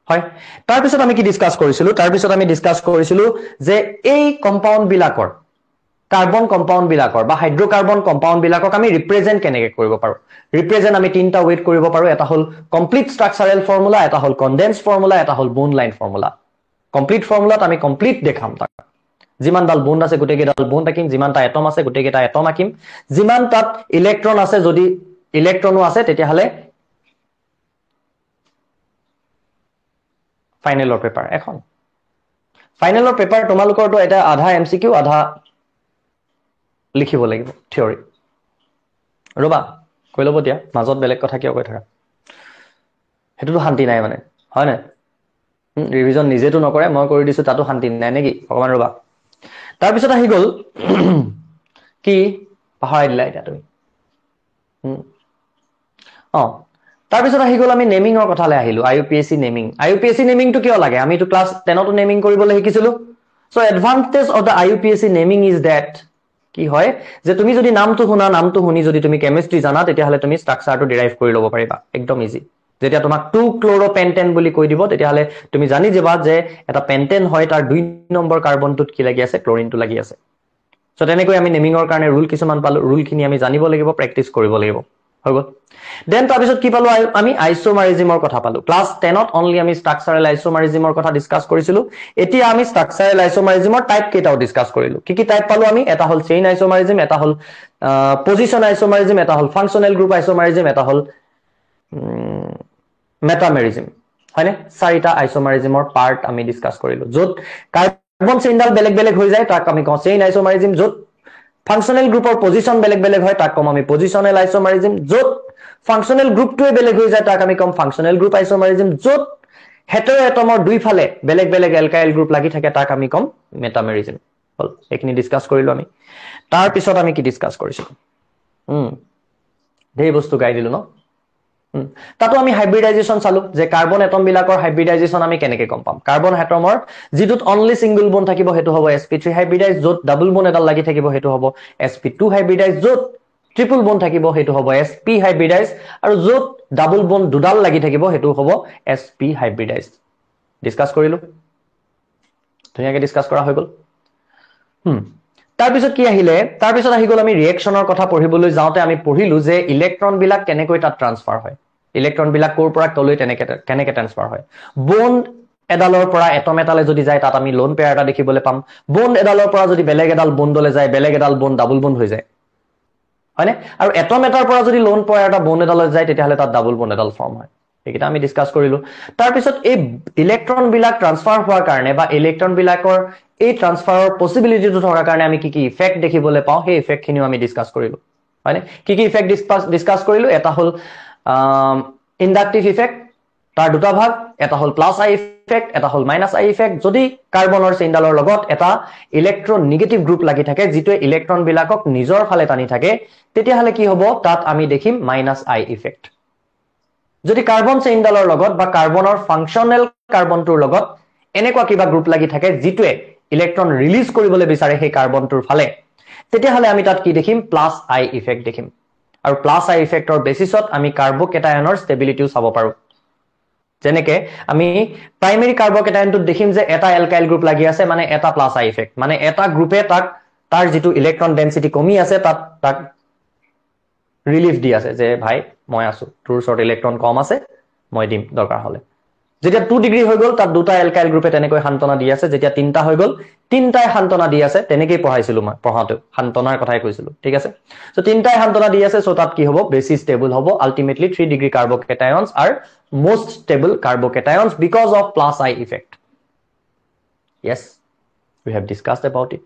হয় তাৰ পিছত আমি কি ডিসকাস কৰিছিলো যে এই কম্পাউণ্ড বিলাকৰ কাৰ্বন কম্পাউণ্ড বিলাকৰ বা হাইড্ৰকাৰ্বন কম্পাউণ্ড বিলাকক আমি ৰিপ্ৰেজেন্ট কেনেকে কৰিব পাৰো ৰিপ্ৰেজেন্ট আমি তিনটা ওয়েট কৰিব পাৰো এটা হল কমপ্লিট স্ট্ৰাকচাৰেল ফৰ্মুলা এটা হল কনডেন্স ফৰ্মুলা এটা হল বন্ড লাইন ফৰ্মুলা কমপ্লিট ফৰ্মুলাত আমি কমপ্লিট দেখাম তাক যিমান ডাল বন্ড আছে গোটেই কেইডাল বন্ড আকিম যিমানটা এটম আছে গোটেই কেইটা এটম আকিম যিমান তাত ইলেক্ট্ৰন আছে যদি ইলেক্ট্ৰনো আছে তেতিয়া হলে ফাইনেলৰ পেপাৰ এখন ফাইনেলৰ পেপাৰ তোমালোকৰটো এটা আধা এমসিকিউ আধা লিখিব লাগিব থিওৰি ৰবা কৈ ল'ব দিয়া মাজত বেলেগ কথা কিয় কৈ থাকা হেতুটো শান্তি নাই মানে হয় না ৰিভিজন নিজেতো নকৰে মই কৰি দিছো তাতো শান্তি নাই নেকি ভগৱান ৰবা তাৰ পিছত আহি গল কি পাহৰাই দিলা এটা তুমি তাৰ পিছত আহি গল আমি নেমিংৰ কথালৈ আহিলো IUPAC নেমিং IUPAC নেমিংটো কিয় লাগে আমিটো ক্লাছ 10 তো নেমিং কৰিবলৈ শিকিছিলো so advantage of the IUPAC naming is that কি হয় যে তুমি যদি নামটো শুনি যদি তুমি কেমিষ্ট্ৰি জানা তেতিয়া হলে তুমি ষ্ট্ৰাকচাৰটো ডিৰাইভ কৰি ল'ব পাৰিবা একদম ইজি যেতিয়া তোমাক 2 ক্লোৰোপেন্টেন বুলি কৈ দিব তেতিয়া হলে তুমি জানি যাবা যে এটা পেন্টেন হয় তাৰ 2 নম্বৰ কাৰ্বনটোত কি লাগি আছে ক্লোৰিনটো লাগি আছে সো তেনেকৈ আমি নেমিংৰ কাৰণে ৰুল কিছুমান পালো ৰুলখিনি আমি জানিব লাগিব প্ৰেক্টিস কৰিব লাগিব হৈ গল দেন তাৰ পিছত কি পালো আমি আইসোমাৰিজমৰ কথা পালো ক্লাছ 10 ত অনলি আমি ষ্ট্ৰাকচাৰেল আইসোমাৰিজমৰ কথা ডিসকাস কৰিছিলো এতিয়া আমি ষ্ট্ৰাকচাৰেল আইসোমাৰিজমৰ টাইপ কেইটাও ডিসকাস কৰিলো কি টাইপ পালো আমি এটা হল চেইন আইসোমাৰিজম এটা হল পজিশন আইসোমাৰিজম এটা হল ফাংশনাল গ্ৰুপ আইসোমাৰিজম এটা হল মেটামেৰিজম হয়নে চাৰিটা আইসোমাৰিজমৰ পাৰ্ট আমি ডিসকাস কৰিলো যত কাৰ্বন চেইনডাল বেলেগ বেলেগ হৈ যায় তাক আমি কওঁ চেইন আইসোমাৰিজম যত ফাংশনাল গ্ৰুপৰ পজিশন বেলেগ বেলেগ হয় তাক কম আমি পজিশনাল আইসোমাৰিজম যত ফাংশনাল গ্ৰুপটোৱে বেলেগ হৈ যায় তাক আমি কম ফাংশনাল গ্ৰুপ আইসোমাৰিজম যত হেটেৰো এটমৰ দুই ফালে বেলেগ বেলেগ এলকাইল গ্ৰুপ লাগি থাকে তাক আমি কম মেটামেৰিজম হল এইখিনি ডিসকাস কৰিলো আমি তাৰ পিছত আমি কি ডিসকাস কৰিছিলো দেই বস্তু গাই দিলো ন তাতো আমি হাইব্ৰিডাইজেশন চালো যে কাৰ্বন এটম বিলাকৰ হাইব্ৰিডাইজেশন আমি কেনেকৈ কম পাম কাৰ্বন এটমৰ যেটোত অনলি সিঙ্গল বন্ড থাকিব হেতু হ'ব sp3 হাইব্ৰিডাইজ যত ডাবল বন্ড এডাল লাগি থাকিব হেতু হ'ব sp2 হাইব্ৰিডাইজ যত ট্ৰিপল বন্ড থাকিব হেতু হ'ব sp হাইব্ৰিডাইজ আৰু যত ডাবল বন্ড দুডাল লাগি থাকিব হেতু হ'ব sp হাইব্ৰিডাইজ ডিসকাস কৰিলো ধুনিয়াকে ডিসকাস কৰা হৈ গল তাৰ পিছত কি আহিলে তাৰ পিছত আহি গল আমি ৰিঅ্যাকশনৰ কথা পঢ়িবলৈ যাওতে আমি পঢ়িলো যে ইলেক্ট্ৰন বিলাক কেনেকৈ তাত ট্ৰান্সফাৰ হয় ইলেক্ট্ৰন বিলাক কোৰ পৰা তলৈ কেনেকৈ ট্ৰান্সফাৰ হয় বন্ড এডালৰ পৰা এটম এটালে যদি যায় তাত আমি লোন পেয়াৰ এটা দেখিবলৈ পাম বন্ড এডালৰ পৰা যদি বেলেগ এডাল বন্ডলৈ যায় বেলেগ এডাল বন্ড ডাবল বন্ড হৈ যায় হয়নে আৰু এটম এটাৰ পৰা যদি লোন পেয়াৰ এটা বন্ড এডালৈ যায় তেতিয়া হলে তাত ডাবল বন্ড এডাল ফৰ্ম হয় এইটা আমি ডিসকাস কৰিলো তাৰ পিছত এই ইলেক্ট্ৰন বিলাক ট্ৰান্সফাৰ হোৱাৰ কাৰণে বা ইলেক্ট্ৰন বিলাকৰ এই ট্ৰান্সফাৰৰ পসিবিলিটিটো থকাৰ কাৰণে আমি কি ইফেক্ট দেখিবলৈ পাওঁ সেই ইফেক্টখিনিও আমি ডিসকাস কৰিলো হয়নে কি ইফেক্ট ডিসকাস কৰিলো এটা হল ইন্ডাকটিভ ইফেক্ট তাৰ দুটা ভাগ এটা হল প্লাস আই ইফেক্ট এটা হল মাইনাস আই ইফেক্ট যদি কাৰ্বনৰ চেইনডালৰ লগত এটা ইলেক্ট্ৰন নেগেটিভ গ্ৰুপ লাগি থাকে যিটো ইলেক্ট্ৰন বিলাকক নিজৰ ফালে টানি থাকে তেতিয়া হলে কি হ'ব তাত আমি দেখিম মাইনাস আই ইফেক্ট যদি কাৰ্বন চেইনডালৰ লগত বা কাৰ্বনৰ ফাংশনাল কাৰ্বনটোৰ লগত এনেকুৱা কিবা গ্ৰুপ লাগি থাকে যিটোৱে ইলেক্ট্ৰন ৰিলিজ কৰিবলৈ বিচাৰে সেই কাৰ্বনটোৰ ফালে তেতিয়া হলে আমি তাত কি দেখিম প্লাস আই ইফেক্ট দেখিম আৰু প্লাস আই ইফেক্টৰ বেসিছত আমি কাৰ্বকেটায়নৰ ষ্টেবিলিটিও চাব পাৰো যেনেকে আমি প্ৰাইমেৰী কাৰ্বকেটায়নটোত দেখিম যে এটা এলকাইল গ্ৰুপ লাগি আছে মানে এটা প্লাস আই ইফেক্ট মানে এটা গ্ৰুপে তাক তাৰ যেটো ইলেক্ট্ৰন ডেন্সিটি কমি আছে তাক ৰিলিফ দি আছে যে ভাই মই আছো তোৰ শৰ্ট ইলেক্ট্ৰন কম আছে মই দিম দৰকাৰ হলে যেতিয়া 2 ডিগ্ৰী হৈ গল তাত দুটা এলকাইল গ্ৰুপে তেনেকৈ শান্তনা দি আছে যেতিয়া তিনটা হৈ গল তিনটাই শান্তনা দি আছে তেনেকৈ পঢ়াইছিলো মই পঢ়াতে শান্তনাৰ কথাই কৈছিলো ঠিক আছে সো তিনটাই শান্তনা দি আছে সো তাত কি হ'ব বেছি ষ্টেবল হ'ব ultimately 3 degree carbocations are most stable carbocations because of plus I effect. Yes, we have discussed about it.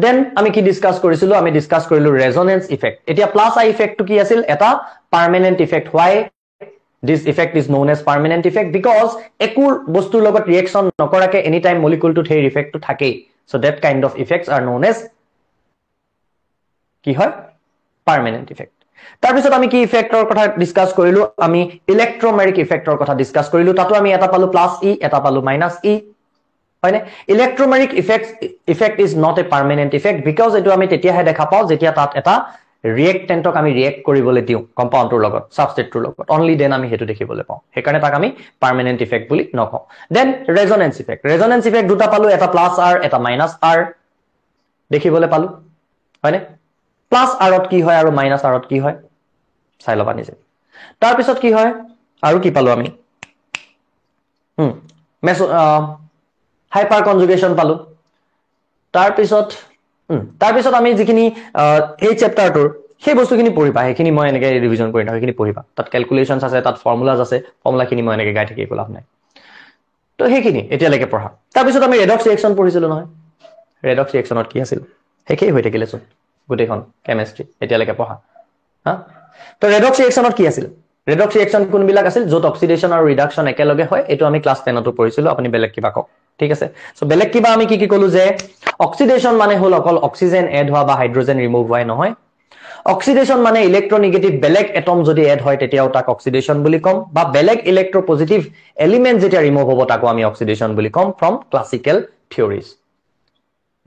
Then আমি কি ডিসকাস কৰিছিলো আমি ডিসকাস কৰিলো ৰেজোনেন্স ইফেক্ট এতিয়া প্লাস আই ইফেক্টটো কি আছিল এটা permanent effect why this effect is known as permanent effect because একো বস্তুৰ লগত ৰিঅ্যাকশন নকৰাকে এনি টাইম মলিকুলটো সেই ইফেক্টটো থাকেই so that kind of effects are known as কি হয় permanent effect তাৰ পিছত আমি কি ইফেক্টৰ কথা ডিসকাস কৰিলো আমি ইলেক্ট্ৰোমেৰিক ইফেক্টৰ কথা ডিসকাস কৰিলো তাতো আমি এটা পালো প্লাস ই এটা পালো মাইনাস ই হয়নে electromeric effect is not a permanent effect because এটো আমি তেতিয়াহে দেখা পাও যেতিয়া তাত এটা ৰিএক্টেন্টক আমি ৰিএক্ট কৰিবলৈ দিও কম্পাউণ্ডৰ লগত সাবস্ট্ৰেটৰ লগত অনলি দেন আমি হেতু দেখিবলৈ পাও হেকাৰণে তাক আমি পাৰ্মানেন্ট ইফেক্ট বুলি নকওঁ দেন ৰেজোনেন্স ইফেক্ট দুটা পালো এটা প্লাস আৰ এটা মাইনাস আৰ দেখিবলৈ পালো হয়নে প্লাস আৰত কি হয় আৰু মাইনাস আৰত কি হয় চাই লবা নিজে তাৰ পিছত কি হয় আৰু কি পালো আমি হাইপাৰ কনজুগেশন পালো তাৰ পিছত আমি যিখিনি এই চ্যাপ্টাৰটোৰ সেই বস্তুখিনি পঢ়িবা সেইখিনি মই এনেকৈ ৰিভিজন কৰি নাও সেইখিনি পঢ়িবা তাত ক্যালকুলেশনস আছে তাত ফৰ্মুলাজ আছে ফৰ্মুলাখিনি মই এনেকৈ গাই থাকি একো লাভ নাই তো সেইখিনি এতিয়ালৈকে পঢ়া তাৰ পিছত আমি ৰেডক্স ৰিঅ্যাকশন পঢ়িছিলো নহয় ৰেডক্স ৰিঅ্যাকশনত কি আছিল হেকেই হৈ থাকিলে চোন গোটেইখন কেমিষ্ট্ৰি এতিয়ালৈকে পঢ়া হা তো ৰেডক্স ৰিয়েকচনত কি আছিল ৰেডক্স ৰিয়েকচন কোনবিলাক আছিল য'ত অক্সিডেশ্যন আৰু ৰিডাকচন একেলগে হয় এটো আমি ক্লাস 10 তো পঢ়িছিলো আপুনি বেলেগ কিবা কক ঠিক আছে সো বেলেগ কিবা আমি কি কলো যে অক্সিডেশ্যন মানে হল অকল অক্সিজেন এড হোৱা বা হাইড্ৰোজেন ৰিমুভ হোৱা নহয় অক্সিডেশ্যন মানে ইলেক্ট্ৰোনেগেটিভ বেলেগ এটম যদি এড হয় তেতিয়াও তাক অক্সিডেশ্যন বুলি কম বা বেলেগ ইলেক্ট্ৰোপজিটিভ এলিমেন্ট যেতিয়া ৰিমুভ হ'ব তাকো আমি অক্সিডেশ্যন বুলি কম ফ্ৰম ক্লাসিক্যাল থিওৰিজ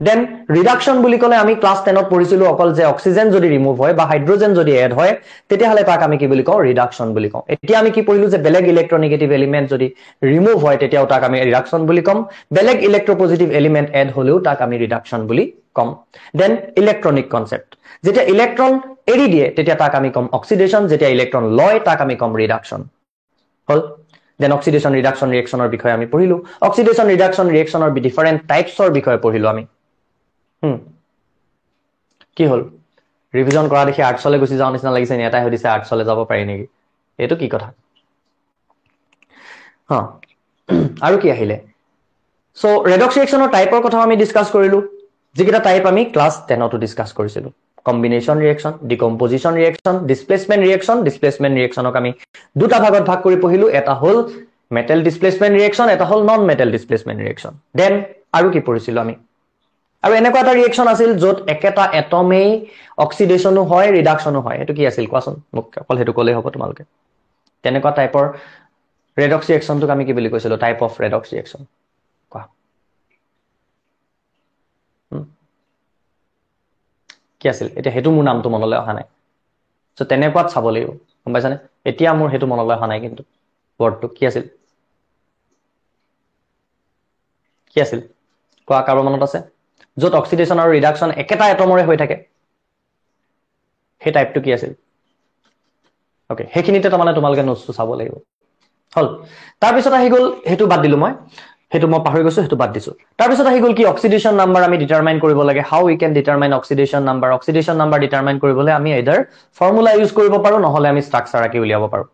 দেন ৰিডাকচন বুলি কলে আমি ক্লাস 10 ত পঢ়িছিলো অকল যে অক্সিজেন যদি ৰিমুভ হয় বা হাইড্ৰোজেন যদি এড হয় তেতিয়া হলে তাক আমি কি বুলি কওঁ ৰিডাকচন বুলি কওঁ এতিয়া আমি কি পঢ়িলো যে বেলেগ ইলেক্ট্ৰোনেগেটিভ এলিমেন্ট যদি ৰিমুভ হয় তেতিয়াও তাক আমি ৰিডাকচন বুলি কম বেলেগ ইলেক্ট্ৰোপজিটিভ এলিমেন্ট এড হলেও তাক আমি ৰিডাকচন বুলি কম দেন ইলেক্ট্ৰনিক কনসেপ্ট যেতিয়া ইলেক্ট্ৰন এৰি দিয়ে তেতিয়া তাক আমি কম অক্সিডেশ্যন যেতিয়া ইলেক্ট্ৰন লয় তাক আমি কম ৰিডাকচন হল দেন অক্সিডেশ্যন ৰিডাকচন ৰিয়েকচনৰ বিষয়ে আমি পঢ়িলো অক্সিডেশ্যন ৰিডাকচন ৰিয়েকচনৰ ডিফাৰেন্ট টাইপছৰ বিষয়ে পঢ়িলো আমি কি হল ৰিভিজন কৰা দেখি আৰ্টছলে গুছি যাও নিচিনা লাগিছে নেতাই হদিছে আৰ্টছলে যাব পাৰি নেকি এটো কি কথা হ আৰু কি আহিলে সো ৰেডক্স ৰিয়েকচনৰ টাইপৰ কথা আমি ডিসকাস কৰিলো যিকিটা টাইপ আমি ক্লাস 10 তো ডিসকাস কৰিছিলো combination reaction decomposition reaction displacement ৰিয়েকচনক আমি দুটা ভাগত ভাগ কৰি পঢ়িলো এটা হল মেটেল ডিসপ্লেসমেন্ট ৰিয়েকচন এটা হল non metal displacement reaction then আৰু কি পঢ়িছিলো আমি আৰু এনেকুৱা এটা ৰিয়েকচন আছিল যত একেটা এটমেই অক্সিডেশনো হয় ৰিডাকচনো হয় এটো কি আছিল কোৱাচোন মোক অকল হেতু কলে হ'ব তোমালকে তেনেকুৱা টাইপৰ ৰেডক্স ৰিয়েকচনটোক আমি কি বুলি কৈছিলো টাইপ অফ ৰেডক্স ৰিয়েকচন কোৱা কি আছিল এটা হেতু মোৰ নামটো মনলৈ অহা নাই সো তেনেকুৱাত চাব লাগিব গম পাইছানে এতিয়া মোৰ হেতু মনলৈ অহা নাই কিন্তু ওয়াৰ্ডটো কি আছিল কোৱা কাৰো মনত আছে য'ত অক্সিডেশ্যন আৰু ৰিডাকচন একেটা এটমৰে হৈ থাকে হে টাইপটো কি আছিল ওকে হেখিনিতে তো মানে তোমালকে নোটছটো চাব লাগিব হল তাৰ পিছত আহি গল হেতু বাদ দিলো মই হেতু মই পাহৰি গৈছো হেতু বাদ দিছো তাৰ পিছত আহি গল কি অক্সিডেশ্যন নাম্বাৰ আমি ডিটাৰমাইন কৰিব লাগে how we can determine oxidation number determine কৰিবলৈ আমি আইদাৰ ফৰ্মুলা ইউজ কৰিব পাৰো নহলে আমি ষ্ট্ৰাকচাৰ আকি উলিয়াব পাৰো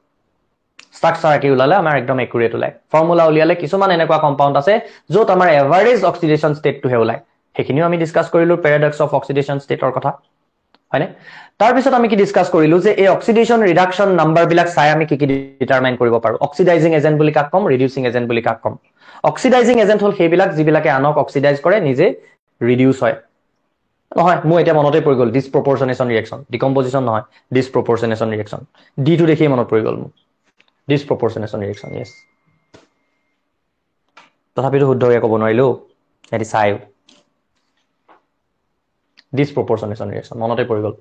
ষ্ট্ৰাকচাৰ আকি উলালে আমাৰ একদম একুৰেট উলাই ফৰ্মুলা উলিয়ালে কিছুমান এনেকুৱা কম্পাউণ্ড আছে য'ত আমাৰ এভাৰেজ অক্সিডেশ্যন ষ্টেটটো হে উলাই হেখিনিও আমি ডিসকাস কৰিলো প্যাৰাডক্স অফ অক্সিডেশ্যন ষ্টেটৰ কথা হয়নে তাৰ পিছত আমি কি ডিসকাস কৰিলো যে এই অক্সিডেশ্যন ৰিডাকচন নাম্বাৰ বিলাক চাই আমি কি ডিটাৰমাইন কৰিব পাৰো অক্সিডাইজিং এজেন্ট বুলি কাক কম ৰিডিউসিং এজেন্ট বুলি কাক কম অক্সিডাইজিং এজেন্ট হল হেবিলাক যিবিলাকে আনক অক্সিডাইজ কৰে নিজে ৰিডিউস হয় নহয় মই এটা মনতে পৰি গল ডিসপ্ৰপৰচনেশন ৰিয়েকচন ডিকম্পোজিশন নহয় ডিসপ্ৰপৰচনেশন ৰিয়েকচন ডি টু দেখি মনত পৰি গল মোৰ ডিসপ্ৰপৰচনেশন ৰিয়েকচন ইয়েস তথাপিতো শুদ্ধকৈ ক'ব নোৱাৰিলো এটি চাই ডিসপ্ৰপৰচনেশন ৰিয়েকচন মনতে পৰি গল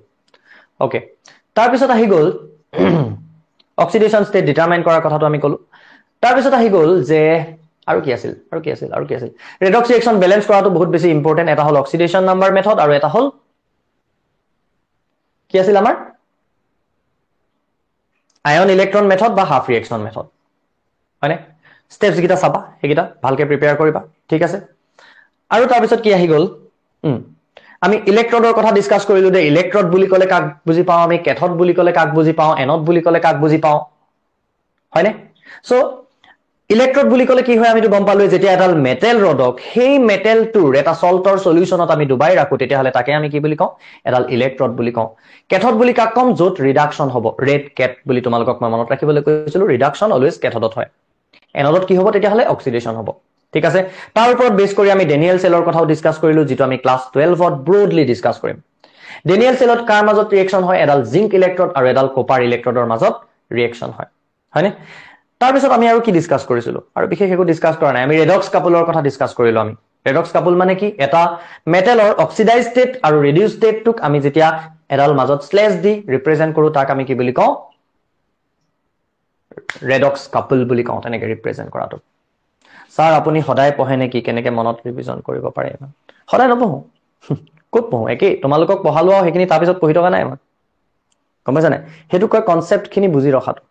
ওকে তাৰ পিছত আহি গল অক্সিডেশ্যন ষ্টেট ডিটাৰমাইন কৰাৰ কথাটো আমি কলো তাৰ পিছত আহি গল যে আৰু কি আছিল ৰেডক্স ৰিয়েকচন ব্যালেন্স কৰাটো বহুত বেছি ইম্পৰ্টেন্ট এটা হল অক্সিডেশ্যন নাম্বাৰ মেথড আৰু এটা হল কি আছিল আমাৰ আয়ন ইলেক্ট্ৰন মেথড বা হাফ ৰিয়েকচন মেথড হয়নে স্টেপস গিটা চাবা হেগিটা ভালকে প্ৰিপেয়াৰ কৰিবা ঠিক আছে আৰু তাৰ পিছত কি আহি গল আমি ইলেক্ট্ৰডৰ কথা ডিসকাস কৰিলো দে ইলেক্ট্ৰড বুলি কলে কাক বুজি পাও আমি কেথড বুলি কলে কাক বুজি পাও এনড বুলি কলে কাক বুজি পাও হয়নে সো ইলেক্ট্ৰড বুলি কলে কি হয় আমি তো গম পালো যেতিয়া এডাল মেটেল ৰডক হেই মেটেলটোৰ এটা সল্টৰ সলিউশনত আমি ডুবাই ৰাখো তেতিয়া হলে তাকে আমি কি বুলি কওঁ এডাল ইলেক্ট্ৰড বুলি কওঁ কেথড বুলি কাক কম য'ত ৰিডাকচন হ'ব ৰেড কেট বুলি তোমালোকক মই মনত ৰাখিবলৈ কৈছিলো ৰিডাকচন অলৱেজ কেথডত হয় এনডত কি হ'ব তেতিয়া হলে অক্সিডেশ্যন হ'ব ঠিক আছে তাৰ ওপৰত বেস কৰি আমি ডেনিয়েল সেলৰ কথাও ডিসকাস কৰিলো যেটো আমি ক্লাস 12 ত ব্ৰডলি ডিসকাস কৰিম ডেনিয়েল সেলত কাৰ মাজত ৰিয়েকচন হয় এডাল জিংক ইলেক্ট্ৰড আৰু এডাল কপাৰ ইলেক্ট্ৰডৰ মাজত ৰিয়েকচন হয় হয়নে তাৰ পিছত আমি আৰু কি ডিসকাস কৰিছিলো আৰু বিশেষ একো ডিসকাস কৰা নাই আমি ৰেডক্স কাপলৰ কথা ডিসকাস কৰিলো আমি ৰেডক্স কাপল মানে কি এটা মেটেলৰ অক্সিডাইজ ষ্টেট আৰু ৰিডিউস ষ্টেটটোক আমি যেতিয়া এডাল মাজত স্লেশ দি ৰিপ্ৰেজেন্ট কৰো তাক আমি কি বুলি কওঁ ৰেডক্স কাপল বুলি কওঁ তেনেকে ৰিপ্ৰেজেন্ট কৰাটো স্যাৰ আপুনি সদায় পঢ়ে নেকি কেনেকে মনত ৰিভিজন কৰিব পাৰে সদায় নপঢ়ো ক'ত পঢ়ো একে তোমালোকক পঢ়ালো আৰু হেখিনি তাৰ পিছত পঢ়ি থকা নাই মই গম পাইছানে হেতু কয় কনসেপ্ট খিনি বুজি ৰখাটো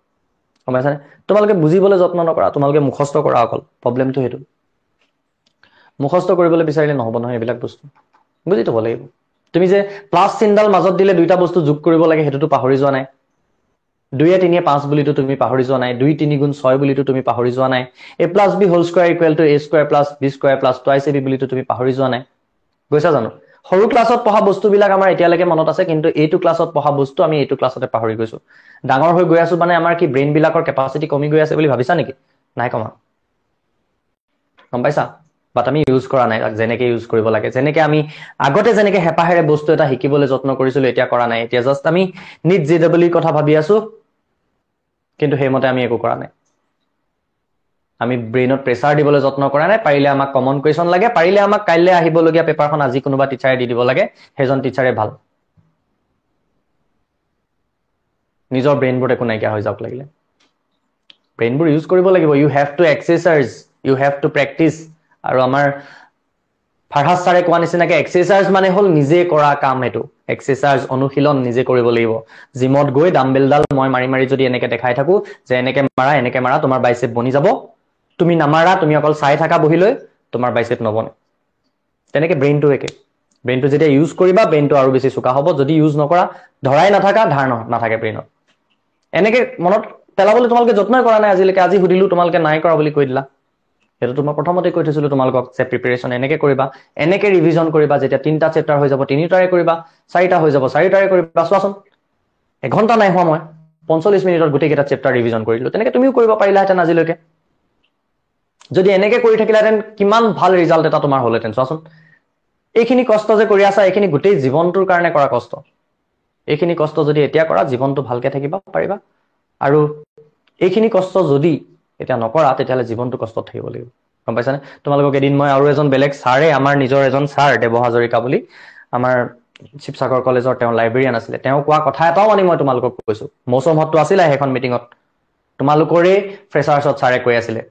গম পাইছানে তোমালোকে বুজিবলৈ যত্ন নকৰা তোমালোকে মুখস্থ কৰা অকল প্ৰবলেমটো হেতু মুখস্থ কৰিবলৈ বিচাৰিলে নহব নহয় এইবিলাক বস্তু বুজি থব লাগিব তুমি যে প্লাস চিনডাল মাজত দিলে দুইটা বস্তু যোগ কৰিব লাগে হেতুটো পাহৰি যোৱা নাই 2 এ 3 এ 5 বুলিটো তুমি পাহৰি যোৱা নাই 2 3 গুণ 6 বুলিটো তুমি পাহৰি যোৱা নাই a plus b whole square equal to a square plus b square plus twice ab বুলিটো তুমি পাহৰি যোৱা নাই গৈছা জানো সৰু ক্লাছত পঢ়া বস্তুবিলাক আমাৰ এতিয়ালৈকে মনত আছে কিন্তু এইটো ক্লাছত পঢ়া বস্তু আমি এইটো ক্লাছতে পাহৰি গৈছো ডাঙৰ হৈ গৈ আছো মানে আমাৰ কি ব্ৰেইন বিলাকৰ কেপাসিটি কমি গৈ আছে বুলি ভাবিছা নেকি নাই কমা গম পাইছা বাট আমি ইউজ কৰা নাই যেনেকে ইউজ কৰিব লাগে যেনেকে আমি আগতে যেনেকে হেপাহেৰে বস্তু এটা শিকিবলৈ যত্ন কৰিছিলো এতিয়া কৰা নাই এতিয়া জাস্ট আমি নিট জেডব্লিউ কথা ভাবি আছো কিন্তু সেইমতে আমি একো কৰা নাই আমি ব্ৰেইনত প্ৰেছাৰ দিবলৈ যত্ন কৰা নাই পাৰিলে আমাক কমন কুৱেশ্যন লাগে পাৰিলে আমাক কাইলৈ আহিবলগীয়া পেপাৰখন আজি কোনোবা টিচাৰে দি দিব লাগে সেইজন টিচাৰে ভাল নিজৰ ব্ৰেইনবোৰ একো নাইকিয়া হৈ যাওক লাগিলে ব্ৰেইনবোৰ ইউজ কৰিব লাগিব you have to exercise you have to practice আৰু আমাৰ ফাৰহাজ ছাৰে কোৱা নিচিনাকে এক্সাৰচাইজ মানে হ'ল নিজে কৰা কাম এইটো এক্সাৰচাইজ অনুশীলন নিজে কৰিব লাগিব জিমত গৈ ডাম্বেলডাল মই মাৰি মাৰি যদি এনেকে দেখাই থাকো যে এনেকে মাৰা তোমাৰ বাইচেপ বনি যাব তুমি নামাৰা তুমি অকল চাই থাকা বহিলৈ তোমাৰ বাইচেপ নবনে তেনেকে ব্ৰেইনটো একে ব্ৰেইনটো যেতিয়া ইউজ কৰিবা ব্ৰেইনটো আৰু বেছি চোকা হ'ব যদি ইউজ নকৰা ধৰাই নাথাকা ধাৰ নাথাকে ব্ৰেইনত এনেকে মনত পেলাবলৈ তোমালোকে যত্নই কৰা নাই আজিলৈকে আজি সুধিলো তোমালোকে নাই কৰা বুলি কৈ দিলা সেইটো তোমাৰ প্ৰথমতে কৈ থৈছিলো তোমালোকক যে প্ৰিপাৰেচন এনেকে কৰিবা এনেকে ৰিভিজন কৰিবা যেতিয়া 3টা চেপ্টাৰ হৈ যাব 3টাৰে কৰিবা 4টা হৈ যাব 4টাৰে কৰিবা চোৱাচোন এঘণ্টা নাই হোৱা মই 45 মিনিটত গোটেইকেইটা চেপ্টাৰ ৰিভিজন কৰি দিলো তেনেকে তুমিও কৰিব পাৰিলাহেঁতেন আজিলৈকে যদি এনেকে কৰি থাকিলাহেঁতেন কিমান ভাল ৰিজাল্ট এটা তোমাৰ হ'লহেঁতেন চোৱাচোন এইখিনি কষ্ট যে কৰি আছা এইখিনি গোটেই জীৱনটোৰ কাৰণে কৰা কষ্ট এইখিনি কষ্ট যদি এতিয়া কৰা জীৱনটো ভালকে থাকিবা পাৰিবা আৰু এইখিনি কষ্ট যদি এতিয়া নকৰা তেতিয়াহ'লে জীৱনটো কষ্টত থাকিব লাগিব গম পাইছানে তোমালোকক এদিন মই আৰু এজন বেলেগ ছাৰে আমাৰ নিজৰ এজন ছাৰ দেৱ হাজৰিকা বুলি আমাৰ শিৱসাগৰ কলেজৰ তেওঁ লাইব্ৰেৰিয়ান আছিলে তেওঁ কোৱা কথা এটাও মানে মই তোমালোকক কৈছো মৌচমহতটো আছিলে সেইখন মিটিঙত তোমালোকৰে ফ্ৰেছাৰ্ছত ছাৰে কৈ আছিলে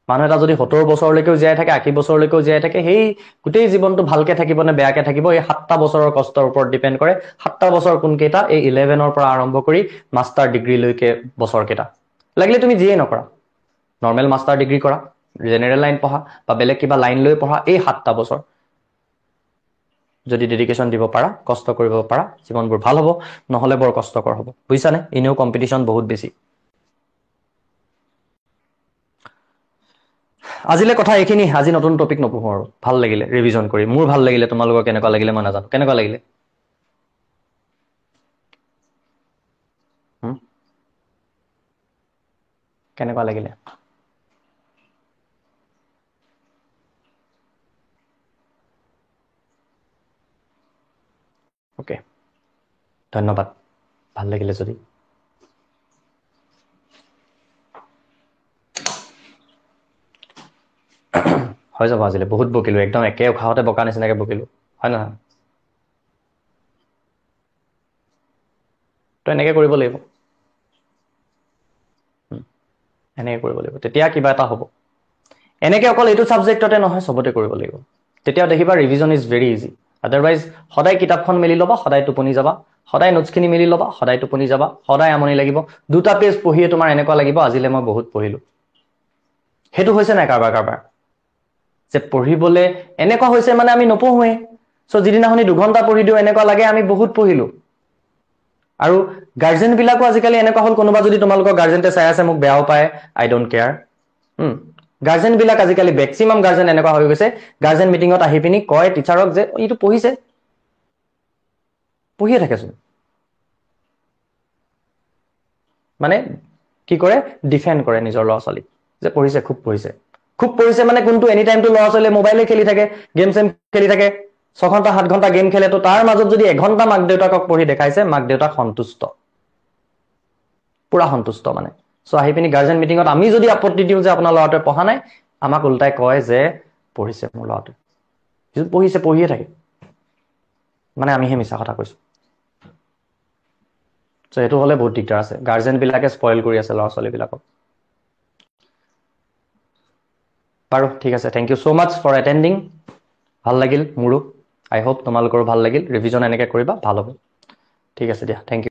মানুহ এটা যদি 70 বছৰলৈকেও জীয়াই থাকে 80 বছৰলৈকেও জীয়াই থাকে সেই গোটেই জীৱনটো ভালকে থাকিব নে বেয়াকে থাকিব এই 7টা বছৰৰ কষ্টৰ ওপৰত ডিপেণ্ড কৰে 7টা বছৰ কোনকেইটা এই 11ৰ পৰা আৰম্ভ কৰি মাষ্টাৰ ডিগ্ৰীলৈকে বছৰ কেইটা লাগিলে তুমি যিয়ে নকৰা নৰ্মেল মাষ্টাৰ ডিগ্ৰী কৰা জেনেৰেল লাইন পঢ়া বা বেলেগ কিবা লাইন লৈ পঢ়া এই 7টা বছৰ যদি ডেডিকেশ্যন দিব পাৰা কষ্ট কৰিব পাৰা জীৱনবোৰ ভাল হ'ব নহলে বৰ কষ্টকৰ হ'ব বুজিছানে এনেও কম্পিটিশ্যন বহুত বেছি আজিলে কথা এইখিনি আজি নতুন টপিক নপঢ়ো আৰু ভাল লাগিলে ৰিভিজন কৰি মোৰ ভাল লাগিলে তোমালোকৰ কেনেকুৱা লাগিলে মই নাজানো কেনেকুৱা লাগিলে কেনেকুৱা লাগিলে ওকে ধন্যবাদ ভাল লাগিলে যদি হৈ যাব আজিলে বহুত বকিলো একদম একে উশাহতে বকা নিচিনাকে বকিলো হয় নহয় তো এনেকে কৰিব লাগিব এনেকে কৰিব লাগিব তেতিয়া কিবা এটা হ'ব এনেকে অকল এইটো সাবজেক্টতে নহয় সবতে কৰিব লাগিব তেতিয়া দেখিবা revision is very easy otherwise সদায় কিতাপখন মেলি ল'বা সদায় টোপনি যাবা সদায় নোটছখিনি মেলি ল'বা সদায় টোপনি যাবা সদায় আমনি লাগিব 2টা পেজ পঢ়িয়ে তোমাৰ এনেকুৱা লাগিব আজিলে মই বহুত পঢ়িলো সেইটো হৈছে নাই কাৰবাৰ যে পঢ়িবলে এনেকুৱা হৈছে মানে আমি নপঢ়োৱে সো যিদিনাখনি 2 ঘণ্টা পঢ়ি দিও এনেকুৱা লাগে আমি বহুত পঢ়িলো আৰু গাৰ্জেন বিলাকো আজিকালি এনেকুৱা হল কোনোবা যদি তোমালোকৰ গাৰ্জেনতে চাই আছে মোক বেয়াও পায় আই ডোন্ট কেয়াৰ গাৰ্জেন বিলাক আজিকালি মেক্সিমাম গাৰ্জেন এনেকুৱা হৈ গৈছে গাৰ্জেন মিটিঙত আহি পিনি কয় টিচাৰক যে এইটো পঢ়িছে পঢ়িয়ে থাকেচোন মানে কি কৰে ডিফেন্ড কৰে নিজৰ ল'ৰা ছোৱালীক যে পঢ়িছে খুব পঢ়িছে মানে কোনটো এনি টাইমটো ল'ৰা ছোৱালীয়ে মোবাইলে খেলি থাকে গেম চেম খেলি থাকে 6 ঘণ্টা 7 ঘণ্টা গেম খেলে তো তাৰ মাজত যদি 1 ঘণ্টা মাক দেউতাকক পঢ়ি দেখাইছে মাক দেউতাক সন্তুষ্ট পুৰা সন্তুষ্ট মানে সো আহি পিনি গাৰ্জেন মিটিঙত আমি যদি আপত্তি দিওঁ যে আপোনাৰ ল'ৰাটোৱে পঢ়া নাই আমাক উল্টাই কয় যে পঢ়িছে মোৰ ল'ৰাটোৱে কিছু পঢ়িয়ে থাকে মানে আমিহে মিছা কথা কৈছো সো এইটো হলে বহুত দিগদাৰ আছে গাৰ্জেন বিলাকে স্পইল কৰি আছে ল'ৰা ছোৱালী বিলাকক বাৰু ঠিক আছে thank you so much for attending ভাল লাগিল মোৰো আই হোপ তোমালোকৰো ভাল লাগিল ৰিভিজন এনেকে কৰিবা ভাল হ'ব ঠিক আছে দিয়া থ্যাংক ইউ